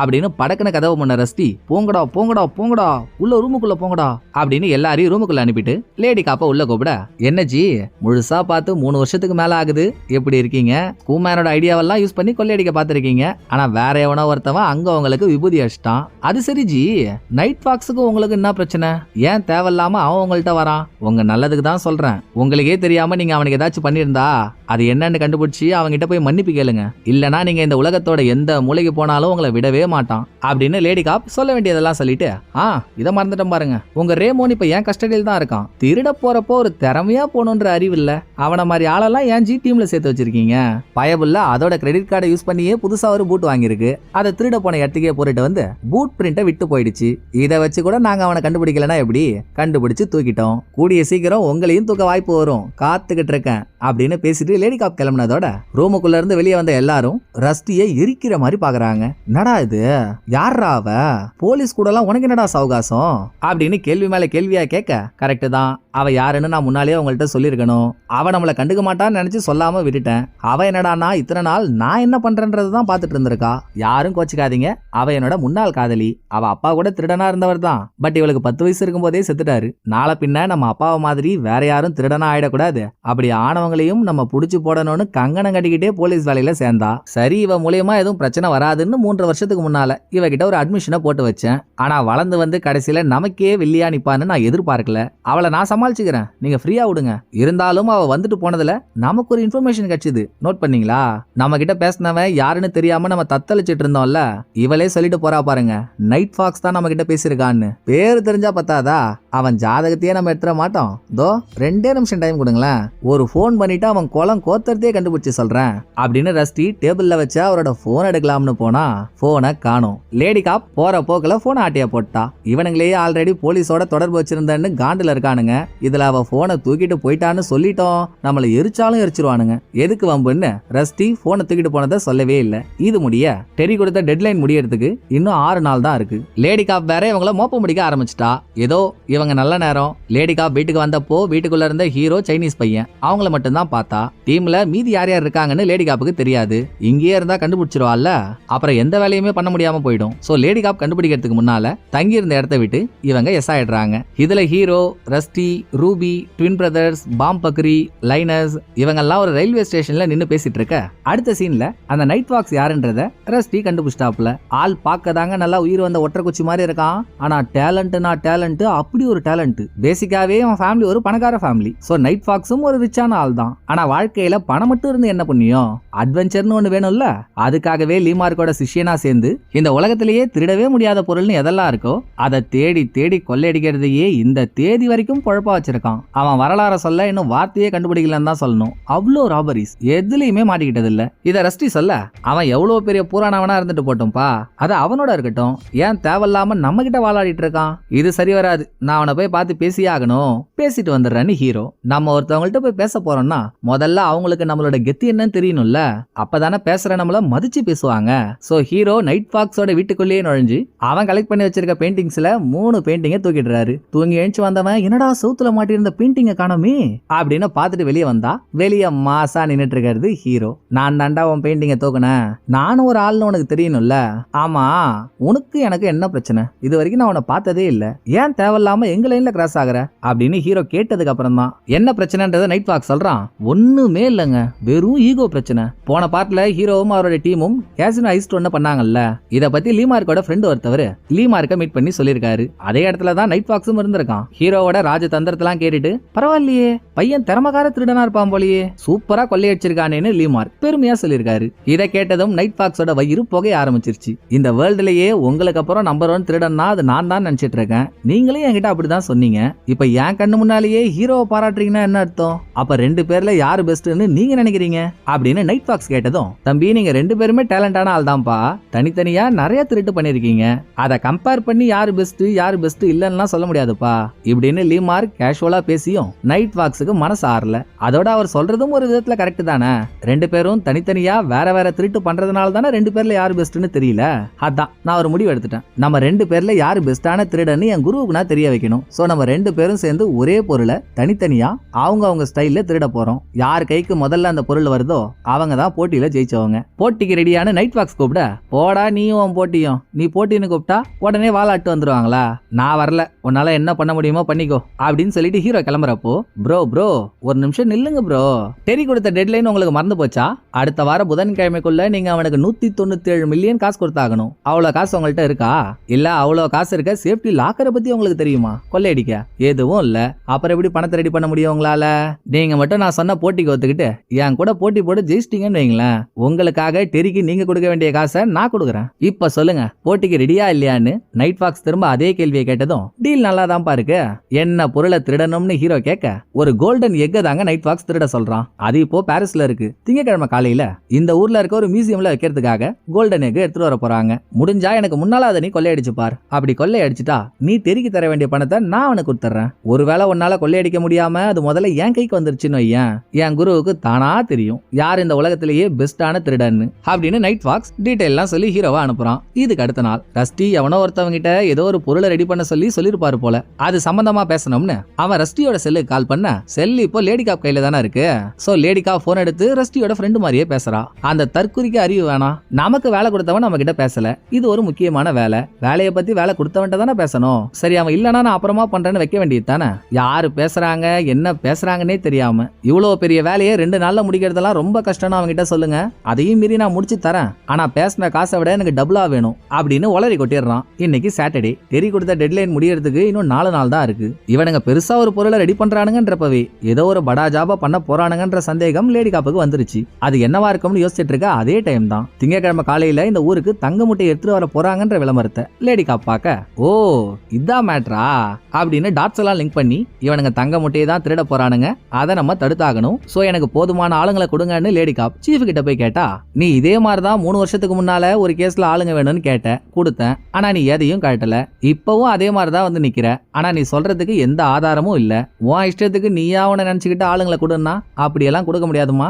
அப்படின்னு படக்குன கதவை முன்ன ரஸ்டி போங்கடா போங்கடா போங்கடா உள்ள ரூமுக்குள்ள போங்கடா அப்படின்னு எல்லாரையும் ரூமுக்குள்ள அனுப்பிட்டு லேடி காப்ப உள்ள கூப்பிட, என்ன ஜி முழுசா பார்த்து 3 வருஷத்துக்கு மேல ஆகுது, எப்படி இருக்கீங்க? கூமேனோட ஐடியாவெல்லாம் யூஸ் பண்ணி கொள்ளையடிக்க பார்த்திருக்கீங்க. ஆனா வேற எவனோ ஒருத்தவன் அங்க உங்களுக்கு விபூதி அடிச்சிட்டான். அது சரி ஜி, நைட் ஃபாக்ஸுக்கு உங்களுக்கு என்ன பிரச்சனை? ஏன் தேவையில்லாம அவன் உங்கள்கிட்ட வரான்? உங்க நல்லதுக்கு தான் சொல்றேன். உங்களுக்கே தெரியாம நீங்க அவனுக்கு ஏதாச்சும் பண்ணியிருந்தா அது என்னன்னு கண்டுபிடிச்சு அவங்கிட்ட போய் மன்னிப்பு கேளுங்க. இல்லனா நீங்க இந்த உலகத்தோட எந்த மூலைக்கு போனாலும் உங்களை விடவே மாட்டான் அப்படின்னு லேடி காப் சொல்ல வேண்டியதெல்லாம் சொல்லிட்டு, இதை மறந்துட்டோம் பாருங்க, உங்க ரேமோன் இப்ப ஏன் கஸ்டடியில் தான் இருக்கான். திருட போறப்போ ஒரு திறமையா போகணுன்ற அறிவு இல்ல. அவனை மாதிரி ஆளெல்லாம் ஏன் ஜி டீம்ல சேர்த்து வச்சிருக்கீங்க? பயபுல்ல அதோட கிரெடிட் கார்டை யூஸ் பண்ணியே புதுசா ஒரு பூட் வாங்கியிருக்கு. அதை திருட போன இடத்துக்கே போட்டுட்டு வந்து பூட் பிரிண்ட்டை விட்டு போயிடுச்சு. இதை வச்சு கூட நாங்க அவனை கண்டுபிடிக்கலனா எப்படி? கண்டுபிடிச்சு தூக்கிட்டோம். கூடிய சீக்கிரம் உங்களையும் தூக்க வாய்ப்பு வரும், காத்துக்கிட்டு இருக்கேன் அப்படின்னு பேசிட்டு லேடி காப் கிளம்பினதோட ரூமுக்குள்ள இருந்து வெளியே வந்த எல்லாரும் ரஸ்டியை எரிக்கிற மாதிரி பாக்குறாங்க. என்னடா இது, யாரா அவ? போலீஸ் கூட எல்லாம் உனக்கு என்னடா சவகாசம் அப்படின்னு கேள்வி மேல கேள்வியா கேட்க, கரெக்ட் தான், அவ யாருன்னு நான் முன்னாலேயே உங்கள்கிட்ட சொல்லியிருக்கணும். அவ நம்மளை கண்டுக்க மாட்டான்னு நினைச்சு சொல்லாம விட்டுட்டேன். அவ என்னடானா இத்தனை நாள் நான் என்ன பண்றேன்றதுதான் பாத்துட்டு இருந்திருக்கா. யாரும் கோச்சிக்காதீங்க, அவ என்னோட முன்னாள் காதலி. அவ அப்பா கூட திருடனா இருந்தவர் தான். பட் இவளுக்கு 10 வயசு இருக்கும் போதே செத்துட்டாரு. நாளை பின்ன நம்ம அப்பாவை மாதிரி வேற யாரும் திருடனா ஆயிடக்கூடாது. அப்படி ஆனவங்களையும் இவளையும் நம்ம புடிச்சு போடணும்னு கங்கணம் கட்டிக்கிட்டே போலீஸ் வேலையில சேர்ந்தா. சரி, இவ மூலியமா எதுவும் பிரச்சனை வராதுன்னு 3 வருஷத்துக்கு முன்னால இவகிட்ட ஒரு அட்மிஷனை போட்டு வச்சேன். ஆனா வளர்ந்து வந்து கடைசியில நமக்கே வில்லியா நிப்பான்னு நான் எதிர்பார்க்கல. அவளை நான் சமாளிச்சுக்கிறேன், நீங்க ஃப்ரீயா விடுங்க. இருந்தாலும் அவ வந்துட்டு போனதுல நமக்கு ஒரு இன்ஃபர்மேஷன் கிடைச்சது. நோட் பண்ணீங்களா? நம்ம கிட்ட பேசினவன் யாருன்னு தெரியாம நம்ம தத்தளிச்சிட்டு இருந்தோம்ல, இவளே சொல்லிட்டு போறா பாருங்க, நைட் ஃபாக்ஸ் தான் நம்ம கிட்ட பேசியிருக்கான்னு. பேரு தெரிஞ்சா பத்தாதா, அவன் ஜாதகத்தையே நம்ம எடுத்துட மாட்டோம். தோ 2 நிமிஷம் டைம் கொடுங்களேன், ஒரு போன் பண்ணிட்டு அவன் குளம் கோத்தரத்தையே கண்டுபிடிச்சு சொல்றேன் அப்படின்னு ரஸ்டி டேபிள்ல வச்ச அவரோட போன் எடுக்கலாம்னு போனா போனை காணோம். லேடி காப் போற போக்குல போன் ஆட்டியா போட்டா. இவனுங்களே ஆல்ரெடி போலீஸோட தொடர்பு வச்சிருந்தேன்னு காண்டுல இருக்கானுங்க. இதுல அவ போனை தூக்கிட்டு போயிட்டான்னு சொல்லிட்டோம், நம்மள எரிச்சாலும் எரிச்சிருவானுங்க. எதுக்கு வம்புன்னு ரஸ்டி போனை தூக்கிட்டு போனதை சொல்லவே இல்ல. இது முடிய டெரி கொடுத்த டெட்லைன் முடியறதுக்கு இன்னும் 6 நாள் தான் இருக்கு. லேடி காப் வேற இவங்கள மோப்ப முடிக்க ஆரம்பிச்சிட்டா. ஏதோ இவங்க நல்ல நேரம். லேடி காப் வீட்டுக்கு வந்தப்போ வீட்டுக்குள்ள இருந்த ஹீரோ சைனீஸ் பையன், அவங்கள மட்டும் தான் பார்த்தா. டீம்ல மீதி யார் யார் இருக்காங்கன்னு லேடி காப்புக்கு தெரியாது. இங்கேயே இருந்தா கண்டுபிடிச்சிருவாள்ல, அப்புறம் எந்த வேலையுமே பண்ண முடியாம போயிடும். சோ லேடி காப் கண்டுபிடிக்கிறதுக்கு முன்னால தங்கி இருந்த இடத்த விட்டு இவங்க எஸ் ஆயிடுறாங்க. இதுல Hero, Rusty, Ruby, twin brothers, பாம் பக்ரி, லைனஸ் இவங்கெல்லாம் ஒரு ரயில்வே ஸ்டேஷன்ல நின்னு பேசிட்டு இருக்க, அடுத்த சீன்ல அந்த நைட் வாக்ஸ் யாருன்றத ரஸ்டி கண்டுபிடிச்சிட்டாப்ல. ஆள் பார்க்கதாங்க நல்லா உயிர் வந்த ஒற்றை குச்சி மாதிரி இருக்கான். ஆனா டேலண்ட்னா டேலண்ட், அப்படி ஒரு டேலண்ட். பேசிக்காவே அவன் ஃபேமிலி ஒரு பணக்கார ஃபேமிலி. சோ நைட் ஃபாக்ஸும் ஒரு ரிச்சான ஆள் தான். ஆனா வாழ்க்கையில பணம் மட்டும் இருந்து என்ன புண்ணியம்? அட்வென்ச்சர்னு ஒண்ணு வேணும்ல. அதுக்காகவே லீமார்க்கோட சிஷ்யனா சேர்ந்து இந்த உலகத்திலேயே திருடவே முடியாத பொருள்னு எதெல்லாம் இருக்கோ அதை தேடி தேடி கொள்ளையடிக்கிறதையே இந்த தேதி வரைக்கும் பொழப்பா வச்சிருக்கான். அவன் வரலாற சொல்ல இன்னும் வார்த்தையே கண்டுபிடிக்கலன்னு தான் சொல்லணும். அவ்வளோ ராபரிஸ், எதுலயுமே மாட்டிக்கிட்டது இல்ல. இத ரஸ்டி சொல்ல, அவன் எவ்வளவு பெரிய பூரானவனா இருந்துட்டு போட்டோம்பா, அது அவனோட இருக்கட்டும், ஏன் தேவையில்லாம நம்ம கிட்ட வாழாடிட்டு இருக்கான்? இது சரி வராது, நான் அவனை போய் பார்த்து பேசியே ஆகணும். பேசிட்டு வந்துடுறான்னு ஹீரோ. நம்ம ஒருத்தவங்கள்ட்ட போய் பேச போறோம்னா முதல்ல அவங்களுக்கு நம்மளோட கெத்தி என்னன்னு தெரியணும்ல, அப்பதானே பேசுற நம்மள மதிச்சு பேசுவாங்க. சோ ஹீரோ நைட் ஃபாக்ஸோட வீட்டுக்குள்ளேயே நுழைஞ்சு அவன் கலெக்ட் பண்ணி வச்சிருக்க பெயிண்டிங்ஸ்ல 3 பெயிண்டிங்க தூக்கிடுறாரு. தூங்கி எழுந்து வந்தவன், என்னடா சவுத்துல மாட்டிருந்த பெயிண்டிங்க காணோமே அப்படின்னு பார்த்துட்டு வெளியே வந்தா, வெளியே மாசா நின்னுட்டு இருக்கிறது ஹீரோ. நான் தாண்டா உன் பெயிண்டிங்க தூக்குனேன், நானும் ஒரு ஆள்னு உனக்கு தெரியணும்ல. ஆமா, உனக்கு எனக்கு என்ன பிரச்சனை? இது வரைக்கும் நான் உன்னை பார்த்ததே இல்ல, ஏன் தேவையில்லாம எங்க லைன்ல கிராஸ் ஆகுற அப்படின்னு ஹீரோ கேட்டதுக்கு அப்புறம் தான் என்ன பிரச்சனைன்றத நைட் ஃபாக்ஸ் சொல்றான். ஒண்ணுமே இல்லங்க, வெறும் ஈகோ பிரச்சனை. போன பார்ட்ல ஹீரோவும் அவரோட டீமும் கேசினோ ஐஸ்ட் ஒண்ணு பண்ணாங்கல்ல, இத பத்தி லீமார்க்கோட ஃப்ரெண்ட் ஒருத்தவர் லீமார்க்க மீட் பண்ணி சொல்லிருக்காரு. அதே இடத்துல தான் நைட் ஃபாக்ஸும் இருந்திருக்கான். ஹீரோவோட ராஜ தந்திரத்தெல்லாம் கேட்டுட்டு, பரவாயில்லையே பையன் திறமக்கார திருடனா இருப்பான் போலயே, சூப்பரா கொள்ளையடிச்சிருக்கானேன்னு லீமார்க் பெருமையா சொல்லிருக்காரு. இதை கேட்டதும் நைட் ஃபாக்ஸோட வயிறு புகைய ஆரம்பிச்சிருச்சு. இந்த வேர்ல்டுலயே உங்களுக்கு அப்புறம் நம்பர் 1 திருடன்னா அது நான் தான் நினைச்சிட்டு இருக்கேன், நீங்களே என்கிட்ட அப்படிதான் சொன்னீங்க. இப்ப என் கண்ணு முன்னாலேயே ஹீரோவை பாராட்டுறீங்கன்னா என்ன அர்த்தம்? அப்ப 2 பேர்ல யாரு பெஸ்ட்னு நீங்க நினைக்கிறீங்க அப்படின்னு நைட் ஃபாக்ஸ் கேட்டதும், தம்பி நீங்க 2 பேருமே டேலண்டான ஆள் தான்ப்பா, தனித்தனியா நிறைய திருட்டு பண்ணிருக்கீங்க, அதை கம்பேர் பண்ணி யாரு பெஸ்ட் இல்லன்னா சொல்ல முடியாதுப்பா இப்படின்னு லீமார்க் கேஷுவலா பேசியும் நைட் ஃபாக்ஸுக்கு மனசு ஆறல. அதோட அவர் சொல்றதும் ஒரு விதத்துல கரெக்ட் தானே, 2 பேரும் தனித்தனியா வேற வேற திருட்டு பண்றதுனால தானே 2 பேர்ல யாரு பெஸ்ட்னு தெரியல. அதான் நான் ஒரு முடிவு எடுத்துட்டேன், நம்ம 2 பேர்ல யாரு பெஸ்டான திருடன்னு என் குருவுக்கு நான் தெரிய வைக்கணும். சோ நம்ம 2 பேரும் சேர்ந்து ஒரே பொருளை தனித்தனியா அவங்க ஸ்டைல்ல திருட போறோம். யார் கைக்கு முதல்ல அந்த பொருள் வருதோ அவங்க தான் போட்டியில ஜெயிச்சவங்க. போட்டிக்கு ரெடியான நைட் ஃபாக்ஸ் கூப்பிட, போடா நீயும் போட்டியும், நீ போட்டின்னு கூப்பிட்டா உடனே வாலாட்டு வந்துருவாங்களா, நான் வரல, உன்னால என்ன பண்ண முடியுமோ பண்ணிக்கோ அப்படின்னு சொல்லிட்டு ஹீரோ கிளம்புறப்போ, ப்ரோ ஒரு நிமிஷம் நில்லுங்க ப்ரோ, டெரி கொடுத்த டெட்லைன் உங்களுக்கு மறந்து போச்சா? அடுத்த வாரம் புதன்கிழமைக்குள்ள நீங்க அவனுக்கு 197 மில்லியன் காசு கொடுத்தாகணும். அவ்வளவு காசு உங்கள்ட்ட இருக்கா? இல்ல அவ்வளவு காசு இருக்க சேஃப்டி லாக்கரை பத்தி உங்களுக்கு தெரியுமா? கொள்ளையடிக்க எதுவும் இல்ல, அப்புறம் எப்படி பணத்தை ரெடி பண்ண முடியும் உங்களால? நீங்க மட்டும் நான் சொன்ன போட்டிக்கு ஒத்துக்கிட்டு என் கூட போட்டி போட்டு ஜெயிச்சிட்டீங்கன்னு வைங்களேன், உங்களுக்காக டெரிக்கு நீங்க கொடுக்க வேண்டிய காசை நான் கொடுக்குறேன். இப்ப சொல்லுங்க, போட்டிக்கு ரெடியா இல்லையான்னு நைட் ஃபாக்ஸ் திரும்ப அதே கேள்வியை கேட்டதும், டீல் நல்லா தான் பாருக்கு, என்ன பொருளை திருடணும்னு ஹீரோ கேட்க, ஒரு கோல்டன் எக்க தாங்க நைட் ஃபாக்ஸ் திருட சொல்றான். அது இப்போ பாரிஸ்ல இருக்கு. திங்கக்கிழமை காலையில இந்த ஊர்ல இருக்க ஒரு மியூசியம்ல வைக்கிறதுக்காக கோல்டன் எக் எடுத்துட்டு வர போறாங்க. முடிஞ்சா எனக்கு முன்னால அதை நீ கொள்ளையடிச்சு பார், அப்படி கொள்ளையடிச்சுட்டா நீ டெரிக்கு தர வேண்டிய பணத்தை நான் அவனுக்கு கொடுத்துறேன். ஒருவேளை உன்னால கொள்ளையடிக்க முடியாம அது முதல்ல என் கைக்கு வந்துருச்சுன்னு வையேன், என் குருவுக்கு தானா தெரியும் யார் இந்த உலகத்திலேயே பெஸ்டான திருடன்னு அப்படின்னு நைட் ஃபாக்ஸ் டீடைல்லாம் சொல்லி ஹீரோவா அனுப்புறான். இதுக்கு அடுத்த நாள் ரஸ்டி எவனோ ஒருத்தவங்க கிட்ட ஏதோ ஒரு பொருளை ரெடி பண்ண சொல்லிருப்பாரு போல, அது சம்பந்தமா பேசணும்னு அவன் ரஸ்டியோட செல்லுக்கு கால் பண்ண, செல்லு இப்போ லேடி காப் கையில தானே இருக்கு. சோ லேடி காப் போன் எடுத்து ரஸ்டியோட ஃப்ரெண்டு மாதிரியே பேசுறா. அந்த தற்குறிக்கு அறிவு வேணாம், நமக்கு வேலை கொடுத்தவன் நம்ம கிட்ட பேசல, இது ஒரு முக்கியமான வேலை, வேலையை பத்தி வேலை கொடுத்தவன்ட்ட தானே பேசணும். சரி அவன் இல்லனா நான் அப்புறமா பண்றேன்னு வைக்க வேண்டியது தானே. யாரு பேசுறாங்க என்ன பேசுறாங்கன்னே தெரியாம இவ்வளவு இவ்வளவு பெரிய வேலையை 2 நாள்ல முடிக்கிறதெல்லாம் ரொம்ப கஷ்டம்னு அவங்ககிட்ட சொல்லுங்க, அதையும் மீறி நான் முடிச்சு தரேன், ஆனா பேசின காசை விட எனக்கு டபுளா வேணும் அப்படின்னு உளறி கொட்டிடுறான். இன்னைக்கு சாட்டர்டே, டெரி கொடுத்த டெட்லைன் முடியறதுக்கு இன்னும் 4 நாள் தான் இருக்கு. இவனுங்க பெருசா ஒரு பொருளை ரெடி பண்றானுங்கன்றப்பவே ஏதோ ஒரு படா ஜாபா பண்ண போறானுங்கன்ற சந்தேகம் லேடி காப்புக்கு வந்துருச்சு. அது என்னவா இருக்கும்னு யோசிச்சுட்டு இருக்க அதே டைம் தான் திங்கட்கிழமை காலையில இந்த ஊருக்கு தங்க முட்டை எடுத்துட்டு வர போறாங்கன்ற விளம்பரத்தை லேடி காப் பார்க்க, ஓ இதான் மேட்ரா அப்படின்னு டாட்ஸ் எல்லாம் லிங்க் பண்ணி இவனுங்க தங்க முட்டையை தான் திருட போறானுங்க, அதை நம்ம தடுத்தாகணும், சோ எனக்கு போதுமான ஆளுங்களை கொடுங்கன்னு லேடி காப் சீஃப் கிட்ட போய் கேட்டா, நீ இதே மாதிரிதான் 3 வருஷத்துக்கு முன்னால ஒரு கேஸ்ல ஆளுங்க வேணும்னு கேட்ட, கொடுத்தேன், ஆனா நீ எதையும் காட்டல, இப்பவும் அதே மாதிரிதான் வந்து நிக்கிற, ஆனா நீ சொல்றதுக்கு எந்த ஆதாரமும் இல்ல, உன் இஷ்டத்துக்கு நீயா உன நினைச்சுக்கிட்டு ஆளுங்களை கொடுன்னா அப்படியெல்லாம் கொடுக்க முடியாதுமா,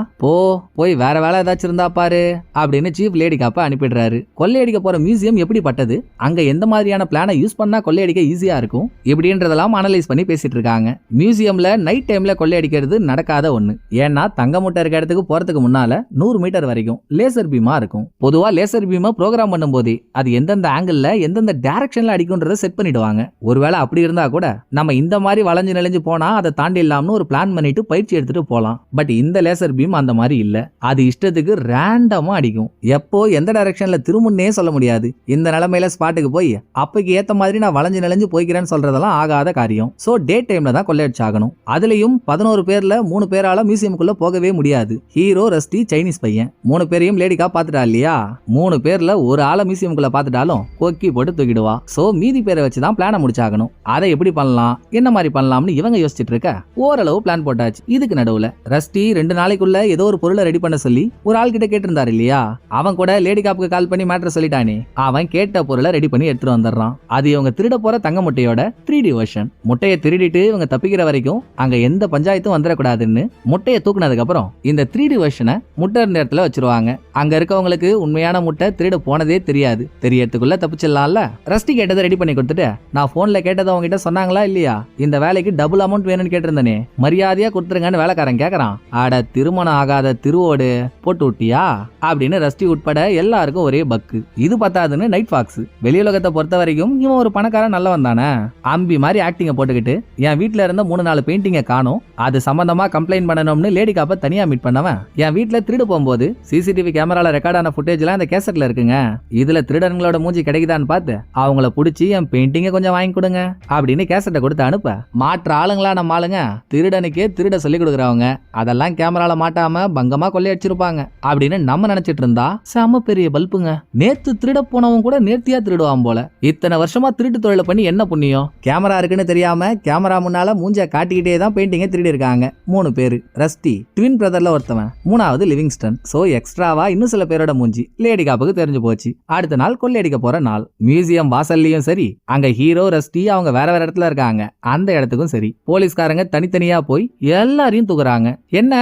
போய் வேற வேலை ஏதாச்சும் இருந்தா பாரு அப்படின்னு சீஃப் லேடி காப்ப அனுப்பிடுறாரு. கொள்ளையடிக்க போற மியூசியம் எப்படி பட்டது, அங்க எந்த மாதிரியான பிளானை யூஸ் பண்ணா கொள்ளையடிக்க ஈஸியா இருக்கும் இப்படின்றதெல்லாம் அனலைஸ் பண்ணி பேசிட்டு இருக்காங்க. மியூசியம்ல நைட் டைம்ல கொள்ளையடிக்கிறது நடக்காத ஒண்ணு. ஏன்னா தங்க முட்டை இருக்க இடத்துக்கு போறதுக்கு முன்னால 100 மீட்டர் வரைக்கும் லேசர் பீமா இருக்கும். பொதுவா லேசர் பீமை ப்ரோக்ராம் பண்ணும் போதே அது எந்தெந்த ஆங்கிள் எந்தெந்த டைரக்ஷன்ல அடிக்கும்ன்றத செட் பண்ணிடுவாங்க. ஒருவேளை அப்படி இருந்தா கூட நம்ம இந்த மாதிரி வளைஞ்சு நெளிஞ்சு போனா அதை தாண்டி இல்லாமனு ஒரு பிளான் பண்ணிட்டு பயிற்சி எடுத்துட்டு போலாம். பட் இந்த லேசர் பீம் அந்த மாதிரி இல்ல, அது இஷ்டத்துக்கு ரேண்டமா அடிக்கும். எப்போ எந்த டைரக்ஷன்ல திரும்புன்னே சொல்ல முடியாது. இந்த நிலைமையில ஸ்பாட்டுக்கு போய் அப்பக்கு ஏத்த மாதிரி நான் வளைஞ்சு நெளிஞ்சு போய்க்கிறேன்னு சொல்றதெல்லாம் ஆகாத காரியம். சோ டே டைம்ல தான் கொள்ளையடிச்சாகணும். அதுலயும் 11 பேர்ல 3 பேரால மியூசியமுக்குள்ள போகவே முடியாது. ஹீரோ, ரஸ்டி, சைனீஸ் பையன் 3 பேரையும் லேடிக்கா பாத்துட்டா இல்லையா. 3 பேர்ல ஒரு ஆளை மியூசியமுக்குள்ள பாத்துட்டாலும் கொக்கி போட்டு தூக்கிடுவா. சோ மீதி பேரை வச்சுதான் பிளான முடிச்சாகணும். அதை எப்படி பண்ணலாம், என்ன மாதிரி பண்ணலாம்னு இவங்க யோசிச்சுட்டு இருக்க ஓரளவு பிளான் போட்டாச்சு. இதுக்கு நடுவுல ரஸ்டி 2 நாளைக்குள்ள ஏதோ ஒரு பொருளை ரெடி பண்ண சொல்லி ஒரு ஆள் கிட்ட கேட்டிருந்தாரு இல்லையா, அவன் கூட லேடி காப்புக்கு கால் பண்ணி மேட்டர் சொல்லிட்டானே, அவன் கேட்ட பொருளை ரெடி பண்ணி எடுத்துட்டு வந்துடுறான். அது இவங்க திருட போற தங்க முட்டையோட 3D வெர்ஷன். முட்டையை திருடிட்டு இவங்க தப்பிக்கிற வரைக்கும் அங்க எந்த பஞ்சாயத்தும் வந்துடக்கூடாதுன்னு முட்டையை தூக்குனதுக்கு அப்புறம் இந்த 3D வெர்ஷனை முட்டை இருந்த இடத்துல வச்சிருவாங்க. அங்க இருக்கவங்களுக்கு உண்மையான முட்டை திருட போனதே தெரியாது. தெரியறதுக்குள்ள தப்பிச்சிடலாம்ல. ரஸ்டி கேட்டதை ரெடி பண்ணி கொடுத்துட்டு, நான் போன்ல கேட்டதை அவங்க கிட்ட சொன்னாங்களா இல்லையா, இந்த வேலைக்கு டபுள் அமௌண்ட் வேணும்னு கேட்டிருந்தனே, மரியாதையா கொடுத்துருங்கன்னு வேலைக்காரன் கேக்குறான். அட திருமணம் ஆகாத திருவோடு போட்டு விட்டியா அப்படின்னு ரஸ்டி உட்பட எல்லாருக்கும் ஒரே பக்கு. இது பத்தாதுன்னு நைட் ஃபாக்ஸ் வெளியுலகத்தை பொறுத்த வரைக்கும் இவன் ஒரு பணக்காரன் நல்லவன் தானே, அம்பி மாதிரி ஆக்டிங்க போட்டுக்கிட்டு என் வீட்டுல இருந்த 3-4 பெயிண்டிங்க காணும், அது சம்பந்தமா கம்ப்ளைண்ட் பண்ணணும்னு லேடி காப்ப தனியா மீட் பண்ணவன் என் வீட்டுல திருடு போகும்போது சிசிடிவி கேமரால ரெக்கார்டான ஃபுட்டேஜ் எல்லாம் இந்த கேசட்ல இருக்குங்க, இதுல திருடங்களோட மூஞ்சி கிடைக்குதான்னு பார்த்து அவங்கள புடிச்சு என் பெயிண்டிங்க கொஞ்சம் வாங்கி கொடுங்க அப்படின்னு கேசட்டை கொடுத்து அனுப்ப, மாற்ற ஆளுங்களா நம்ம ஆளுங்க திருடனுக்கே திருட சொல்லி கொடுக்குறவங்க, அதெல்லாம் கேமரால மாட்டாம பங்கமா கொள்ளையடிச்சிருப்பாங்க அப்படின்னு நம்ம நினைச்சிட்டு இருந்தா செம பெரிய பல்புங்க. நேத்து திருட போனவன் கூட நேர்த்தியா திருடுவான் போல. இத்தனை வருஷமா திருட்டு தொழில பண்ணி என்ன புண்ணியம், கேமரா இருக்குன்னு தெரியாம கேமரா முன்னால மூஞ்ச காட்டிக்கிட்டே தான் பெயிண்டிங்க திருடி இருக்காங்க 3 பேரு. ரஸ்டி ட்வின் பிரதர்ல ஒருத்தவன், 3வது லிவிங்ஸ்டன். சோ எக்ஸ்ட்ராவா இன்னும் சில பேரோட மூஞ்சி லேடி காப்புக்கு தெரிஞ்சு போச்சு. அடுத்த நாள் கொள்ளையடிக்க போற நாள். மியூசியம் வாசல்லையும் சரி, அங்க ஹீரோ ரஸ்டி அவங்க வேற வேற இடத்துல இருக்காங்க, அந்த இடத்துக்கும் சரி போலீஸ்காரங்க தனித்தனியா போய் எல்லாரையும் தூக்குறாங்க. என்ன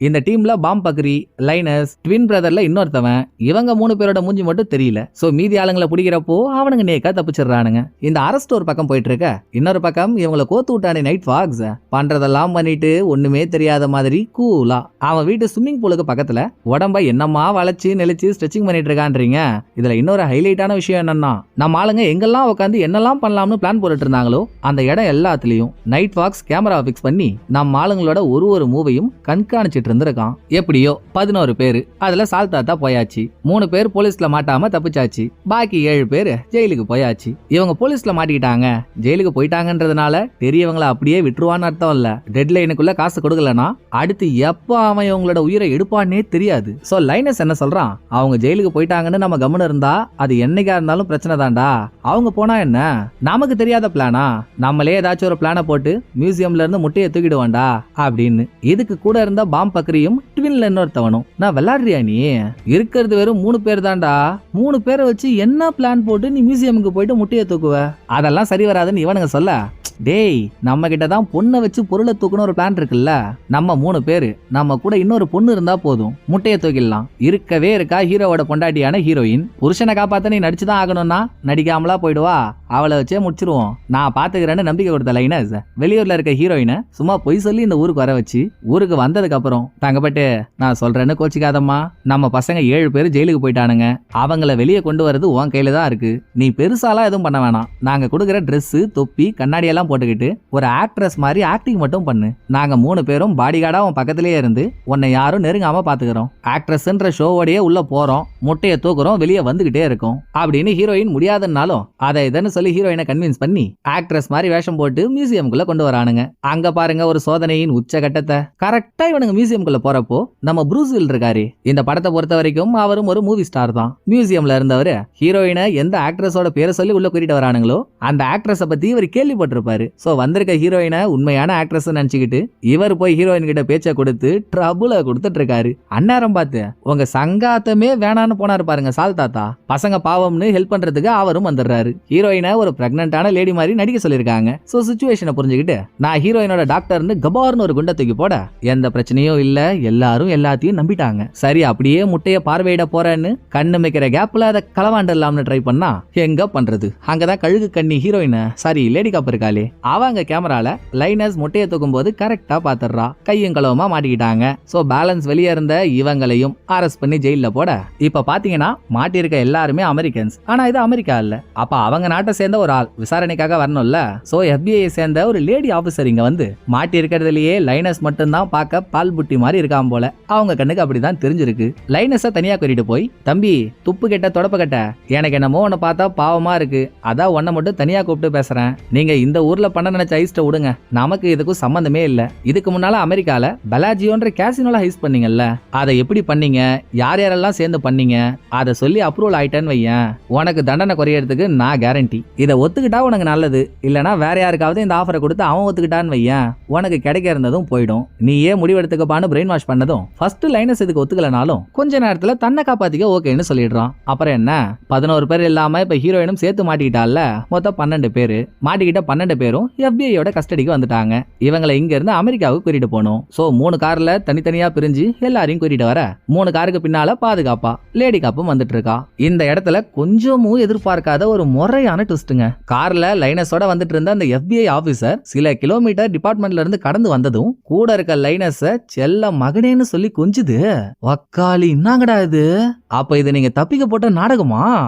இந்த டீம்ல பாம் பக்ரி, லைனஸ், ட்வின் பிரதர்ல இன்னொருத்தவன், இவங்க 3 பேரோட மூஞ்சி மட்டும் தெரியல. சோ மீதி ஆளுங்களை பிடிக்கிறப்போ அவனுங்க நேக்கா தப்பிச்சிடுறானுங்க. இந்த அரஸ்ட் ஒரு பக்கம் போயிட்டு இருக்க, இன்னொரு பக்கம் இவங்களை கோத்து விட்டானே நைட் ஃபாக்ஸ் பண்றதெல்லாம் பண்ணிட்டு ஒண்ணுமே தெரியாத மாதிரி கூலா அவன் வீட்டு ஸ்விம்மிங் பூலுக்கு பக்கத்துல உடம்ப என்னமா வளைச்சு நெளிச்சு ஸ்ட்ரெச்சிங் பண்ணிட்டு இருக்கான்றீங்க. இதுல இன்னொரு ஹைலைட்டான விஷயம் என்னன்னா, நம்ம ஆளுங்க எங்கெல்லாம் உட்காந்து என்னெல்லாம் பண்ணலாம்னு பிளான் போட்டுட்டு இருந்தாங்களோ அந்த இடம் எல்லாத்துலயும் நைட் ஃபாக்ஸ் கேமரா பிக்ஸ் பண்ணி நம்ம ஆளுங்களோட ஒரு மூவையும் கண்காணிச்சிட்டு இருந்திருக்கான். எப்படியோ 11 பேரு அதுல சால்தாத்தா போயாச்சு. 3 பேர் போலீஸ்ல மாட்டாம தப்பிச்சாச்சு. பாக்கி 7 பேர் ஜெயிலுக்கு போயாச்சு. இவங்க போலீஸ்ல மாட்டிக்கிட்டாங்க, ஜெயிலுக்கு போயிட்டாங்கன்றதுனால பெரியவங்களை அப்படியே விட்டுருவான்னு அர்த்தம் இல்ல. டெட்லைனுக்குள்ள காசு கொடுக்கலனா அடுத்து எப்ப அவன் இவங்களோட உயிரை எடுப்பான்னே தெரியாது. சோ லைனஸ் என்ன சொல்றான், அவங்க ஜெயிலுக்கு போயிட்டாங்கன்னு நம்ம கம்முன்னு இருந்தா அது என்னைக்கா இருந்தாலும் பிரச்சனை தான்டா. அவங்க போனா என்ன, நமக்கு தெரியாத பிளானா, நம்மளே ஏதாச்சும் ஒரு பிளான போட்டு மியூசியம்ல இருந்து முட்டையை தூக்கிடுவான்டா அப்படின்னு. இதுக்கு கூட இருந்த பாம் பக்ரியும் ட்வின்ல இன்னொருத்தவனும், நான் விளையாடுறியா நீ, இருக்கிறது வெறும் 3 பேர் தான்டா, 3 பேரை வச்சு என்ன பிளான் போட்டு நீ மியூசியமுக்கு போயிட்டு முட்டையை தூக்குவ, அதெல்லாம் சரி வராதுன்னு இவனுங்க சொல்ல, டேய் நம்ம கிட்ட தான் பொண்ணை வச்சு பொருளை தூக்கணும் ஒரு பிளான் இருக்குல்ல, நம்ம 3 பேரு நம்ம கூட இன்னொரு பொண்ணு இருந்தா போதும் முட்டையை தூக்கிடலாம். இருக்கவே இருக்கா ஹீரோவோட பொண்டாட்டியான ஹீரோயின், புருஷனை காப்பாத்த நீ நடிச்சுதான் ஆகணும்னா நடிக்காமலா போயிடுவா, அவளை வச்சே முடிச்சிருவோம், நான் பாத்துக்கிறேன்னு நம்பிக்கை கொடுத்த லைனஸ் வெளியூர்ல இருக்க ஹீரோயினை சும்மா பொய் சொல்லி இந்த ஊருக்கு வர வச்சு ஊருக்கு வந்ததுக்கு அப்புறம் தங்கப்பட்டு நான் சொல்றேன்னு கோச்சிக்காதம்மா, நம்ம பசங்க 7 பேர் ஜெயிலுக்கு போயிட்டானுங்க, அவங்கள வெளியே கொண்டு வரது உன் கையில தான் இருக்கு, நீ பெருசாலாம் எதுவும் பண்ண வேணாம், நாங்க கொடுக்குற ட்ரெஸ் தொப்பி கண்ணாடி எல்லாம் போட்டுக்கிட்டு ஒரு ஆக்ட்ரஸ் மாதிரி ஆக்டிங் மட்டும் பண்ணு, நாங்க 3 பேரும் பாடி கார்டா உன் பக்கத்திலேயே இருந்து உன்னை யாரும் நெருங்காம பாத்துக்கிறோம், ஆக்ட்ரஸ்ன்ற ஷோவோடய உள்ள போறோம், முட்டையை தூக்குறோம், வெளியே வந்துகிட்டே இருக்கும் அப்படின்னு ஹீரோயின் முடியாதுன்னாலும் அதை இதன்னு சொல்லி ஹீரோயினை கன்வின்ஸ் பண்ணி ஆக்ட்ரஸ் மாதிரி வேஷம் போட்டு மியூசியம்குள்ள கொண்டு வரானுங்க. அங்க பாருங்க ஒரு சோதனையின் உச்சகட்டத்தை. கரெக்டா இவனுங்க மியூசியம்குள்ள போறப்போ நம்ம ப்ரூஸ் வில் இருக்காரு. இந்த படத்தை பொறுத்த வரைக்கும் அவரும் ஒரு மூவி ஸ்டார் தான். மியூசியம்ல இருந்தவரு ஹீரோயினை எந்த ஆக்ட்ரஸோட பேரை சொல்லி உள்ள கூட்டிட்டு வரானுங்களோ அந்த ஆக்ட்ரஸ பத்தி இவர் கேள்விப்பட்டிருப்பாரு. சோ வந்திருக்க ஹீரோயினை உண்மையான ஆக்ட்ரஸ் நினைச்சுக்கிட்டு இவர் போய் ஹீரோயின் கிட்ட பேச்ச கொடுத்து ட்ரபுள கொடுத்துட்டு இருக்காரு. அந்நேரம் பார்த்து உங்க சங்காத்தமே வேணான்னு போனாரு பாருங்க சால் தாத்தா. பசங்க பாவம்னு ஹெல்ப் பண்றதுக்கு அவரும் வந்துடுறாரு. ஹீரோயினை ஒரு பிரெக்னன்டான லேடி மாதிரி நடிக்க சொல்லிருக்காங்க. சோ சிச்சுவேஷனை புரிஞ்சுக்கிட்டு நான் ஹீரோயினோட டாக்டர்னு கபார்னு ஒரு குண்டை தூக்கி போட எந்த பிரச்சனையும் இல்ல, எல்லாரும் எல்லாத்தையும் நம்பிட்டாங்க. சரி அப்படியே முட்டைய பார்வையிட போறேன்னு கண்ணு வைக்கிற கேப்ல அதை களவாண்டலாம்னு ட்ரை பண்ணா எங்க பண்றது, அங்கதான் கழுகு கண்ணி ஹீரோயின் சாரி லேடி காப் இருக்காளே, அவங்க கேமரால லைனஸ் முட்டையை தூக்கும் போது கரெக்டா பாத்துறா. கையும் களவுமா மாட்டிக்கிட்டாங்க. சோ பேலன்ஸ் வெளியே இருந்த இவங்களையும் அரெஸ்ட் பண்ணி ஜெயில போட இப்ப பாத்தீங்கன்னா மாட்டிருக்க எல்லாருமே அமெரிக்கன்ஸ். ஆனா இது அமெரிக்கா இல்ல. அப்ப அவங்க நாட்டை சேர்ந்த ஒரு ஆள் விசாரணைக்காக வரணும்ல. சோ FBI சேர்ந்த ஒரு லேடி ஆபீசர் இங்க வந்து மாட்டி இருக்கிறதுலயே லைனஸ் மட்டும் தான் பார்க்க பால் புட்டி மாதிரி இருக்காம போல. அவங்க கண்ணுக்கு அப்படிதான் தெரிஞ்சிருக்கு. லைனஸ தனியா கூட்டிட்டு போய் தம்பி துப்பு கெட்ட தொடப்ப கட்ட, எனக்கு என்னமோ உன்னை பார்த்தா பாவமா இருக்கு, அதான் உன்னை மட்டும் தனியா கூப்பிட்டு பேசுறேன், நீங்க இந்த ஊர்ல பண்ண நினைச்ச ஐஸ்ட விடுங்க, நமக்கு இதுக்கும் சம்பந்தமே இல்ல. இதுக்கு முன்னால அமெரிக்கால பெலாஜியோன்ற கேசினோல ஹைஸ் பண்ணீங்கல்ல, அதை எப்படி பண்ணீங்க, யார் யாரெல்லாம் சேர்ந்து பண்ணீங்க, அதை சொல்லி அப்ரூவல் ஆயிட்டேன்னு வையேன், உனக்கு தண்டனை குறையறதுக்கு நான் கேரண்டி. இதை ஒத்துக்கிட்டா உனக்கு நல்லது, இல்லனா வேற யாருக்காவது இந்த ஆஃபரை கொடுத்து அவன் ஒத்துக்கிட்டான்னு வையேன் உனக்கு கிடைக்க இருந்ததும் போயிடும். நீயே முடிவெடுத்துக்கப்பான்னு பிரெயின் வாஷ் பண்ணதும் ஃபர்ஸ்ட் லைனஸ் இதுக்கு ஒத்துக்கலனாலும் கொஞ்ச நேரத்துல தன்னை காப்பாத்திக்க ஓகேன்னு சொல்லிடுறான். அப்புறம் என்ன 11 பேர் இல்லாம இப்ப ஹீரோயினும் சேர்த்து மாட்டிக்கிட்டால, மொத்தம் 12 பேரு. மாட்டிக்கிட்ட 12 பேரும் FBIயோட கஸ்டடிக்கு வந்துட்டாங்க. இவங்களை இங்க இருந்து அமெரிக்காவுக்கு கூட்டிட்டு போகணும். சோ 3 கார்ல தனித்தனியா பிரிஞ்சு எல்லாரையும் கூட்டிட்டு வர 3 காருக்கு பின்னால பாதுகாப்பா லேடி காப்பும் வந்துட்டு இருக்கா. இந்த இடத்துல கொஞ்சமும் எதிர்பார்க்காத ஒரு முறையான ட்விஸ்டுங்க. கார்ல லைனஸோட வந்துட்டு இருந்த அந்த FBI ஆபீசர் சில கிலோமீட்டர் டிபார்ட்மெண்ட்ல இருந்து கடந்து வந்ததும் கூட இருக்க லைனஸ செல்ல மகனேன்னு சொல்லி கொஞ்சுது. வக்காலி என்னங்கடா இது, அப்ப இது நீங்க தப்பிக்க போட்ட நாடகமா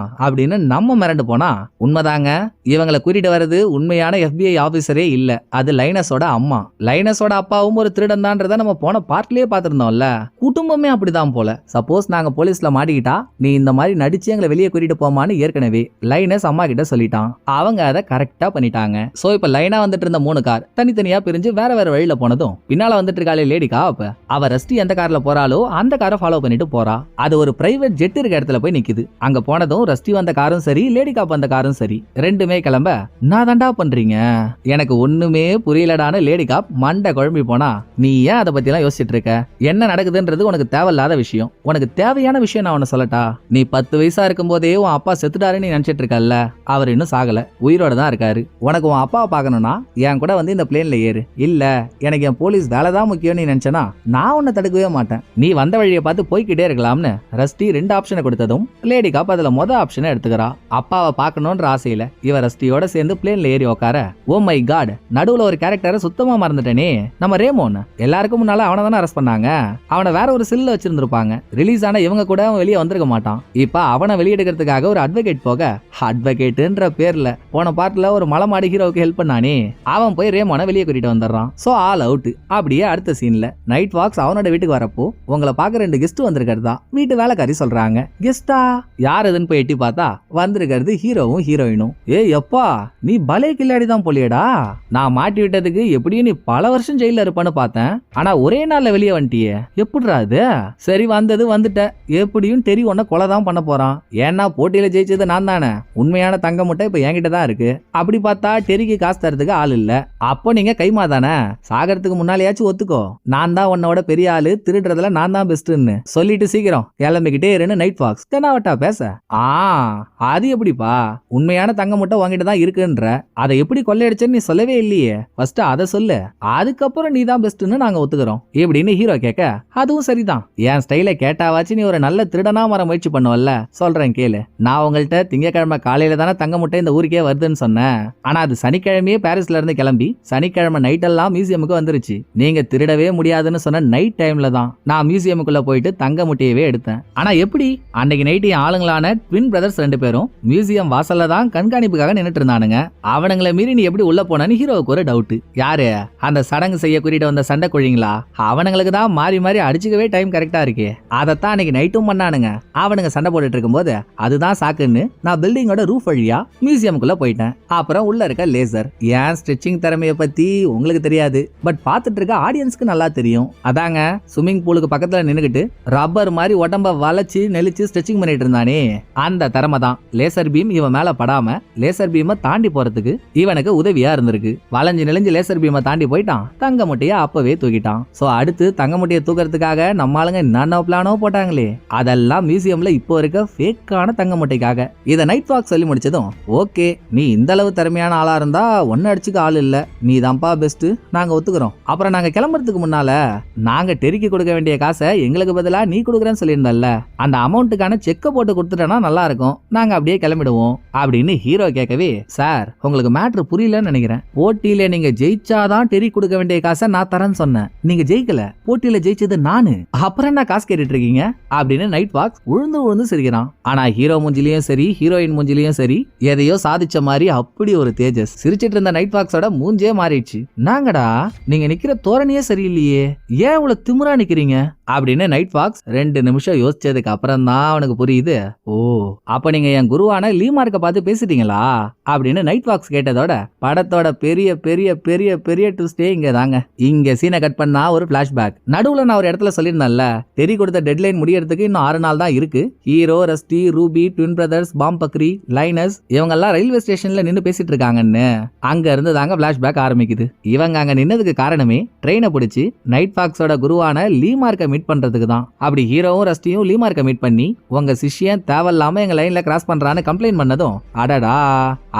அப்படின்னு நம்ம மிரண்டு போனா உண்மைதாங்க. இவங்களை கூட்டிட்டு வர்றது உண்மையான FBI ஆபீசரே இல்ல, அது லைனஸோட அம்மா. லைனஸோட அப்பாவும் ஒரு திருடன் தான்றத நம்ம போன பார்ட்லயே பாத்துருந்தோம்ல. குடும்பமே அப்படிதான் போல. சப்போஸ் நாங்க போலீஸ்ல மாட்டிக்கிட்டா நீ இந்த மாதிரி நடிச்சு எங்களை வெளியே கூட்டிட்டு போமான்னு ஏற்கனவே லைனஸ் அம்மா கிட்ட சொல்லிட்டான். அவங்க அதை கரெக்டா பண்ணிட்டாங்க. சோ இப்ப லைனா வந்துட்டு இருந்த 3 கார் தனித்தனியா பிரிஞ்சு வேற வேற வழியில போனதும் பின்னால வந்துட்டு இருக்காளே லேடி காப், அவ ரஸ்டி எந்த கார்ல போறாளோ அந்த காரை ஃபாலோ பண்ணிட்டு போறா. அது ஒரு பிரைவேட் ஜெட் இருக்க இடத்துல போய் நிக்குது. அங்க போனதும் ரஸ்டி வந்த காரும் சரி லேடி காப் வந்த காரும் சரி ரெண்டுமே கிளம்ப நான் தாண்டா பண்றீங்க எனக்கு ஒண்ணுமே புரியலடான்னு லேடி காப் மண்டை குழம்பி போனா, நீ ஏன் அதை பத்தி எல்லாம் யோசிச்சுட்டு இருக்க, என்ன நடக்குதுன்றது உனக்கு தேவையில்லாத விஷயம், உனக்கு தேவையான விஷயம் நான் உன்ன சொல்லட்டா, நீ 10 வயசா இருக்கும் போதே உன் அப்பா செத்துட்டாருன்னு நீ நினைச்சிட்டு இருக்கல்ல, அவர் இன்னும் சாகல, உயிரோட தான் இருக்காரு. உனக்கு உன் அப்பாவை பார்க்கணும்னா என் கூட வந்து இந்த பிளேன்ல ஏறு, இல்ல எனக்கு என் போலீஸ் வேலை தான் முக்கியம் நீ நினைச்சனா நான் உன்னை தடுக்கவே மாட்டேன், நீ வந்த வழியை பார்த்து போய்கிட்டே இருக்கலாம்னு ரஸ்டி 2 ஆப்ஷனை கொடுத்ததும் லேடி காப் அதுல மொத ஆப்ஷனை எடுத்துக்கிறா. அப்பாவை பார்க்கணும்ன்ற ஆசையில இவ ரஸ்டியோட சேர்ந்து பிளேன்ல ஏறி உட்கார, ஓ மை காட் நடுவுல ஒரு கேரக்டரை சுத்தமா மறந்துட்டேனே, நம்ம ரேமோன். எல்லாருக்கும் முன்னால அவனை தானே அரெஸ்ட் பண்ணாங்க, அவனை வேற ஒரு சில்ல வச்சிருந்திருப்பாங்க. ரிலீஸ் ஆன இவங்க கூட அவன் வெளியே வந்திருக்க மாட்டான். இப்ப அவனை வெளியெடுக்கிறதுக்காக ஒரு அட்வொகேட் போக, அட்வொகேட்ன்ற பேர்ல போன பார்ட்ல ஒரு மலமாடி ஹீரோவுக்கு ஹெல்ப் பண்ணானே அவன் போய் ரேமோனை வெளியே கூட்டிட்டு வந்துடுறான். So all out. அப்படியே அடுத்த சீன்ல நைட் வாக்ஸ் அவனோட வீட்டுக்கு வரப்போ உங்களை பார்க்க 2 கெஸ்ட் வந்திருக்கிறதா வீட்டு வேலைக்காரி சொல்றாங்க. கெஸ்டா யார் எதுன்னு போய் எட்டி பார்த்தா வந்திருக்கிறது ஹீரோவும் ஹீரோயினும். ஏய் எப்பா நீ பலே கில்லாடி தான் போலியடா, நான் மாட்டி விட்டதுக்கு எப்படியும் நீ பல வருஷம் ஜெயில இருப்பான்னு பார்த்தேன், ஆனா ஒரே நாள்ல வெளியே வந்துட்டியே எப்படிடா அது, சரி வந்தது வந்துட்ட, எப்படியும் டெரி உன்னை கொலை தான் பண்ண போறான், ஏன்னா போட்டியில ஜெயிச்சது நான் தானே, உண்மையான தங்க முட்டை இப்ப என்கிட்ட தான் இருக்கு, அப்படி பார்த்தா டெரிக்கு காசு தரதுக்கு ஆள் இல்ல, அப்போ நீங்க கைமா தானே, சாகறதுக்கு முன்னாலேயாச்சும் ஒத்துக்கோ, நான் தான் உன்னோட பெரிய ஆளு, திருடுறதுல நான் தான் பெஸ்ட்னு சொல்லிட்டு சீக்கிரம் கிளம்பிக்கிட்டே இருன்னு நைட் ஃபாக்ஸ் தெனாவட்டா பேச, அது எப்படிப்பா உண்மையான தங்க முட்டை உங்ககிட்ட தான் இருக்குன்ற, அதை எப்படி கொள்ளையடிச்சேன்னு நீ சொல்லவே இல்லையே, ஃபர்ஸ்ட் அதை சொல்லு, அதுக்கப்புறம் நீ தான் பெஸ்ட்னு நாங்க ஒத்துக்கிறோம் இப்படின்னு ஹீரோ கேட்க, அதுவும் சரிதான், என் ஸ்டைல கேட்டாவாச்சு நீ ஒரு நல்ல திருடனா மாற முயற்சி பண்ணுவல்ல, சொல்றேன் கேளு, நான் உங்கள்கிட்ட திங்கக்கிழமை காலையில தானே தங்க முட்டை முட்டை இந்த ஊருக்கே வருதுன்னு சொன்னேன். ஆனா அது சனிக்கிழமையே பாரிஸ்ல இருந்து கிளம்பி சனிக்கிழமை நைட் எல்லாம் மியூசியமுக்கு வந்துருச்சு. நீங்க திருடவே முடியாதுன்னு சொன்ன நைட் டைம்ல தான் நான் மியூசியமுக்குள்ள போயிட்டு தங்க முட்டையவே எடுத்தேன். ஆனா எப்படி அன்னைக்கு நைட் ஆளுங்களான ட்வின் பிரதர்ஸ் 2 பேரும் மியூசியம் வாசல்ல தான் கண்காணிப்புக்காக நின்னுட்டு இருந்தானுங்க. அவனுங்களை மீறி நீ எப்படி உள்ள போனன்னு ஹீரோவுக்கு ஒரு டவுட். யாரு அந்த சடங்கு செய்ய கூட்டிட்டு வந்த சண்டை குழிங்களா? அவனுங்களுக்கு தான் மாறி மாறி அடிச்சுக்கவே டைம் கரெக்டா இருக்கே. அதைத்தான் அன்னைக்கு நைட்டும் பண்ணானுங்க. அவனுங்க சண்டை போட்டுட்டு இருக்கும்போது அதுதான் சாக்குன்னு நான் பில்டிங்கோட ரூஃப் வழியா மியூசியமுக்குள்ள போயிட்டேன். அப்புறம் உள்ள இருக்க லேசர் ஏன் ஸ்ட்ரெச்சிங் திறமையை பத்தி உங்களுக்கு தெரியாது, பட் பார்த்துட்டு இருக்க ஆடியன்ஸ்க்கு நல்லா தெரியும். அதாங்க ஸ்விம்மிங் பூலுக்கு பக்கத்துல நின்னுக்கிட்டு ரப்பர் மாதிரி உடம்ப வளைச்சு நெளிச்சு ஸ்ட்ரெச்சிங் பண்ணிட்டு இருந்தானே, அந்த திறமை தான் லேசர் பீம் இவன் மேல படாம லேசர் பீமை தாண்டி போறதுக்கு இவனுக்கு உதவியா இருந்திருக்கு. வளைஞ்சு நெளிஞ்சு லேசர் பீமை தாண்டி போயிட்டான். தங்க முட்டையை அப்பவே தூக்கிட்டான். சோ அடுத்து தங்க முட்டையை தூக்கிறதுக்காக நம்ம ஆளுங்க என்னென்ன பிளானோ போட்டாங்களே, அதெல்லாம் மியூசியம்ல இப்போ இருக்க ஃபேக்கான தங்க முட்டைக்காக. இதை நைட் வாக் சொல்லி முடிச்சதும், ஓகே நீ இந்த அளவு திறமையான ஆளா இருந்தா ஒன்னு அடிச்சுக்க ஆள் இல்ல, நீ தான்ப்பா பெஸ்ட், நாங்க ஒத்துக்கிறோம். அப்புறம் நாங்க கிளம்புறதுக்கு முன்னால நாங்க டெரிக்கு கொடுக்க வேண்டிய காசை எங்களுக்கு பதிலா நீ கொடுக்குறேன்னு சொல்லியிருந்தல்ல, அந்த அமௌண்ட்டுக்கான செக்க போட்டு கொடுத்துட்டா நல்லா இருக்கும், நாங்க அப்படியே கிளம்பிடுவோம் அப்படின்னு ஹீரோ கேட்கவே, சார் உங்களுக்கு மேட்ரு புரியலன்னு நினைக்கிறேன். போட்டியில நீங்க ஜெயிச்சாதான் டெரி கொடுக்க வேண்டிய காசை நான் தரேன்னு சொன்னேன். நீங்க ஜெயிக்கல, போட்டியில ஜெயிச்சது நானு, அப்புறம் என்ன காசு கேட்டுட்டு இருக்கீங்க அப்படின்னு நைட் வாக்ஸ் உழுந்து உழுந்து சிரிக்கிறான். ஆனா ஹீரோ மூஞ்சிலையும் சரி ஹீரோயின் மூஞ்சிலையும் சரி எதையோ சாதிச்ச மாதிரி அப்படி ஒரு தேஜஸ். சிரிச்சிட்டு இருந்த நைட் வாக்ஸோட மூஞ்சே மாறிடுச்சு. நாங்கடா நீங்க நிக்கிற தோரணையே சரியில்லையே, ஏன் இவ்வளவு திமிரா நிக்கிறீங்க அப்படின்னு நைட் வாக்ஸ் 2 நிமிஷம் யோசிச்சதுக்கு அப்புறம் தான் அவனுக்கு புரியுது. ஓ அப்ப நீங்க என் குருவான லீமார்க்க பார்த்து பேசிட்டீங்களா அப்படின்னு நைட் வாக்ஸ் கேட்டதோட படத்தோட பெரிய பெரிய பெரிய பெரிய ட்விஸ்டே இங்க தாங்க. இங்க சீனை கட் பண்ணா ஒரு பிளாஷ்பேக். நடுவுல நான் ஒரு இடத்துல சொல்லியிருந்தேன்ல, டெரி கொடுத்த டெட்லைன் முடியறதுக்கு இன்னும் 6 நாள் தான் இருக்கு. Hero, Rusty, Ruby, twin brothers, பாம் பக்ரி, லைனஸ் இவங்க எல்லாம் ரயில்வே ஸ்டேஷன்ல நின்னு பேசிட்டு இருக்காங்கன்னு. அங்க இருந்து தாங்க பிளாஷ்பேக் ஆரம்பிக்குது. இவங்க அங்க நின்னதுக்கு காரணமே ட்ரெயினை பிடிச்சி நைட் வாக்ஸோட குருவான லீமார்க்க மீட் பண்றதுக்கு தான். அப்படி ஹீரோவும் ரஸ்டியும் லீமார்க்க மீட் பண்ணி உங்க சிஷ்யன் தேவையில்லாம எங்க லைன்ல கிராஸ் பண்றான்னு கம்ப்ளைண்ட் பண்ணதும், அடடா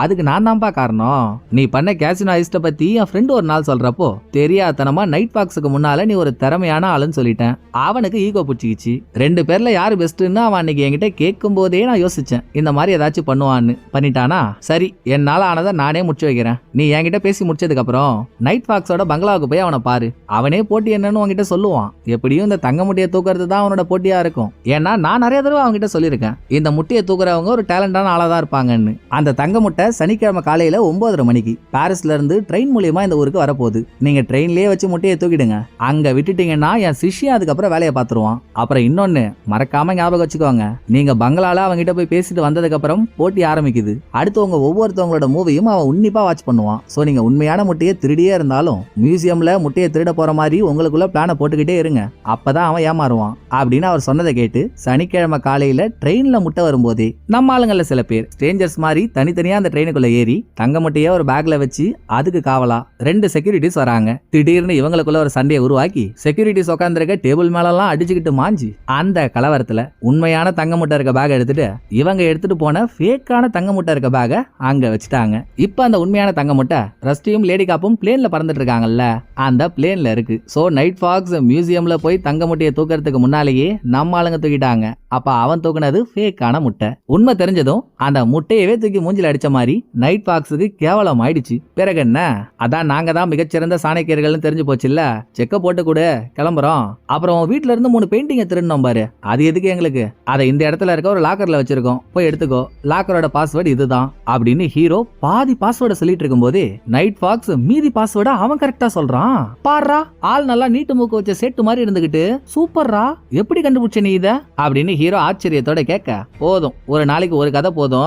அதுக்கு நான் தான்ப்பா காரணம், நீ பண்ண கேசினோ ஐஸ்ட பத்தி என் ஃப்ரெண்ட் ஒரு நாள் சொல்றப்போ தெரியாதனமா நைட் வாக்ஸுக்கு முன்னால நீ ஒரு திறமையான ஆளுன்னு சொல்லிட்டேன். அவனுக்கு ஈகோ பிடிச்சிக்கிச்சு. 2 பேர்ல யாரு பெஸ்ட்னு அவன் அன்னைக்கு என்கிட்ட கேட்கும் போதே நான் யோசிச்சேன், இந்த மாதிரி ஏதாச்சும் பண்ணுவான்னு. பண்ணிட்டானா, சரி என்னால ஆனதை நானே முடிச்சு வைக்கிறேன். நீ என்கிட்ட பேசி முடிச்சதுக்கு அப்புறம் நைட் வாக்ஸோட பங்களாவுக்கு போய் அவனை பாரு, அவனே போட்டி என்னன்னு உன்கிட்ட சொல்லுவான். எப்படியும் இந்த தங்க முட்டையை தூக்குறது தான் அவனோட போட்டியா இருக்கும். ஏன்னா நான் நிறைய தடவை அவன்கிட்ட சொல்லியிருக்கேன், இந்த முட்டையை தூக்குறவங்க ஒரு டேலண்டான ஆளா தான் இருப்பாங்கன்னு. அந்த தங்க முட்டை சனிக்கிழமை காலையில 9:30 மணிக்கு பாரிஸ்ல இருந்து ட்ரெயின் மூலியமா இந்த ஊருக்கு வரப்போகுது. நீங்க ட்ரெயின்லயே வச்சு முட்டையை தூக்கிடுங்க. அங்க விட்டுட்டீங்கன்னா என் சிஷ்யன் அதுக்கப்புறம் வேலையை பார்த்துருவான். அப்புறம் இன்னொன்னு மறக்காம ஞாபகம் வச்சுக்கோங்க, நீங்க பங்களால அவங்கிட்ட போய் பேசிட்டு வந்ததுக்கு அப்புறம் போட்டி ஆரம்பிக்குது. அடுத்தவங்க ஒவ்வொருத்தவங்களோட மூவியும் அவன் உன்னிப்பா வாட்ச் பண்ணுவான். சோ நீங்க உண்மையான முட்டையை திருடியே இருந்தாலும் மியூசியம்ல முட்டையை திருட போற மாதிரி உங்களுக்குள்ள பிளான போட்டுக்கிட்டே இருங்க, அப்பதான் அவன் ஏமாறுவான் அப்படின்னு அவர் சொன்னதை கேட்டு சனிக்கிழமை காலையில ட்ரெயின்ல முட்டை வரும்போதே நம்ம ஆளுங்கள்ல சில பேர் ஸ்ட்ரேஞ்சர்ஸ் மாதிரி தனித்தனியா அந்த ட்ரெயினுக்குள்ள ஏறி தங்க முட்டையை ஒரு பேக்ல வச்சு அதுக்கு காவலா 2 செக்யூரிட்டிஸ் வராங்க. திடீர்னு இவங்களுக்குள்ள ஒரு சண்டையை உருவாக்கி செக்யூரிட்டிஸ் உட்காந்துருக்க டேபிள் மேலெல்லாம் அடிச்சுக்கிட்டு மாஞ்சி அந்த கலவரத்துல உண்மையான தங்க முட்டை இருக்க பேக் எடுத்துட்டு இவங்க எடுத்துட்டு போன ஃபேக்கான தங்க முட்டை இருக்க பேக அங்க வச்சுட்டாங்க. இப்ப அந்த உண்மையான தங்க முட்டை ரஸ்டியும் லேடி காப்பும் பிளேன்ல பறந்துட்டு இருக்காங்கல்ல, அந்த பிளேன்ல இருக்கு. சோ நைட் ஃபாக்ஸ் மியூசியம்ல போய் தங்க முட்டையை தூக்கிறதுக்கு முன்னாலேயே நம்ம ஆளுங்க தூக்கிட்டாங்க. அப்ப அவன் தூக்குனது ஃபேக்கான முட்டை. உண்மை தெரிஞ்சதும் அந்த முட்டையவே தூக்கி மூஞ்சில அடிச்ச மாதிரி நைட் ஃபாக்ஸுக்கு கேவலம் ஆயிடுச்சு. பிறகு என்ன, அதான் நாங்க தான் மிகச்சிறந்த சாணக்கியர்கள்னு தெரிஞ்சு போச்சுல்ல, செக்க போட்டு கூட கிளம்புறோம். அப்புறம் வீட்டுல இருந்து 3 பெயிண்டிங்க திருடணும் பாரு, அது எதுக்கு எங்களுக்கு, அதை இந்த இடத்துல இருக்க ஒரு லாக்கர்ல வச்சிருக்கோம், போய் எடுத்துக்கோ, லாக்கரோட பாஸ்வேர்டு இதுதான் அப்படின்னு ஹீரோ பாதி பாஸ்வேர்டை சொல்லிட்டு இருக்கும் போதே நைட் ஃபாக்ஸ் மீதி பாஸ்வேர்டை அவன் கரெக்டா சொல்றான். பாரா ஆள் நல்லா நீட்டு மூக்கு வச்ச செட்டு மாதிரி இருந்துகிட்டு, சூப்பர்ரா எப்படி கண்டுபிடிச்ச நீ இத அப்படின்னு ஹீரோ ஆச்சரியத்தோட கேட்க, போதும் ஒரு நாளைக்கு ஒரு கதை போதும்,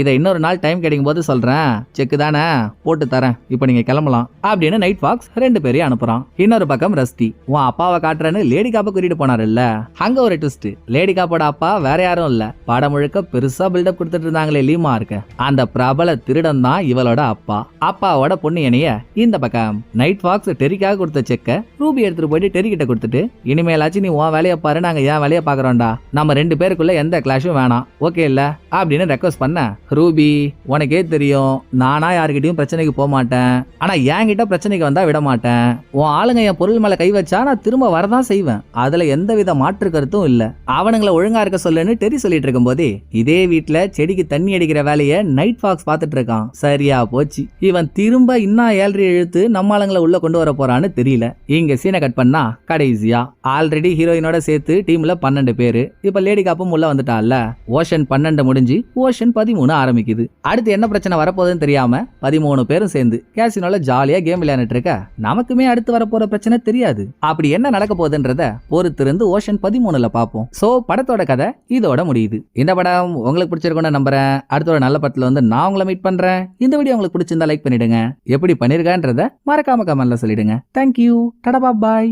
இதை இன்னொரு நாள் டைம் கிடைக்கும் போது சொல்றேன், செக்கு தானே போட்டு தரேன், இப்ப நீங்க கிளம்பலாம் அப்படின்னு நைட் ஃபாக்ஸ் 2 பேரையும் அனுப்புறான். இன்னொரு பக்கம் ரஸ்டி உன் அப்பாவை காட்டுறேன்னு லேடி காப்பை கூட்டிட்டு போனாரு இல்ல, அங்க ஒரு ட்விஸ்ட். லேடி காப்போட அப்பா வேற யாரும் இல்ல, படம் முழுக்க பெருசா பில்டப் கொடுத்துட்டு இருந்தாங்களே லீமா இருக்க அந்த பிரபல திருடன் தான் இவளோட அப்பா. அப்பாவோட பொண்ணு இணைய இந்த பக்கம் நைட் ஃபாக்ஸ் டெரிக்காக கொடுத்த செக்க ரூபி எடுத்துட்டு போயிட்டு டெரி கிட்ட கொடுத்துட்டு, இனிமேலாச்சும் நீ உன் வேலையை பாரு, நாங்க ஏன் வேலையை பாக்குறோம்டா, நம்ம 2 பேருக்குள்ள எந்த கிளாஷும் வேணாம், ஓகே இல்ல அப்படின்னு ரெக்வஸ்ட் பண்ண, ரூபி உனக்கே தெரியும் நானா யாருக்கிட்டையும் பிரச்சனைக்கு போக மாட்டேன், ஆனா என்கிட்ட பிரச்சனைக்கு வந்தா விட மாட்டேன், உன் ஆளுங்க என் பொருள் மேல கை வச்சா நான் திரும்ப வரதான் செய்வேன், அதுல எந்தவித மாற்று கருத்தும் இல்ல, அவனுங்களை ஒழுங்கா இருக்க சொல்லுன்னு டெரி சொல்லிட்டு இருக்கும் போதே இதே வீட்டுல செடிக்கு தண்ணி அடிக்கிற வேலையை வேலையை நைட் ஃபாக்ஸ் பார்த்துட்டு இருக்கான். சரியா போச்சு, இவன் திரும்ப இன்னும் 7 இழுத்து நம்ம ஆளுங்களை உள்ள கொண்டு வர போறான்னு தெரியல. இங்க சீனை கட் பண்ணா கடைசியா ஆல்ரெடி ஹீரோயினோட சேர்த்து டீம்ல 12 பேரு. இப்ப லேடி காப்பும் உள்ள வந்துட்டால. ஓஷன் 12 முடிஞ்சு ஓஷன் 13 ஆரம்பிக்குது. அடுத்து என்ன பிரச்சனை வரப்போகுதுன்னு தெரியாம 13 பேரும் சேர்ந்து கேசினோல ஜாலியா கேம் விளையாண்டுட்டு இருக்க நமக்குமே அடுத்து வரப்போற பிரச்சனை தெரியாது. அப்படி என்ன நடக்க போகுதுன்றத பொறுத்திருந்து ஓஷன் 13ல பாப்போம். சோ படத்தோட கதை இதோட முடியுது. இந்த படம் உங்களுக்கு பிடிச்சிருக்கும்னு நம்புறேன். அடுத்த ஒரு நல்ல படத்துல வந்து நான் உங்களை மீட் பண்றேன். இந்த வீடியோ உங்களுக்கு பிடிச்சிருந்தா லைக் பண்ணிடுங்க. எப்படி பண்ணிருக்கன்றத மறக்காம கமெண்ட்ல சொல்லிடுங்க. தேங்க்யூ. டடா பாய்.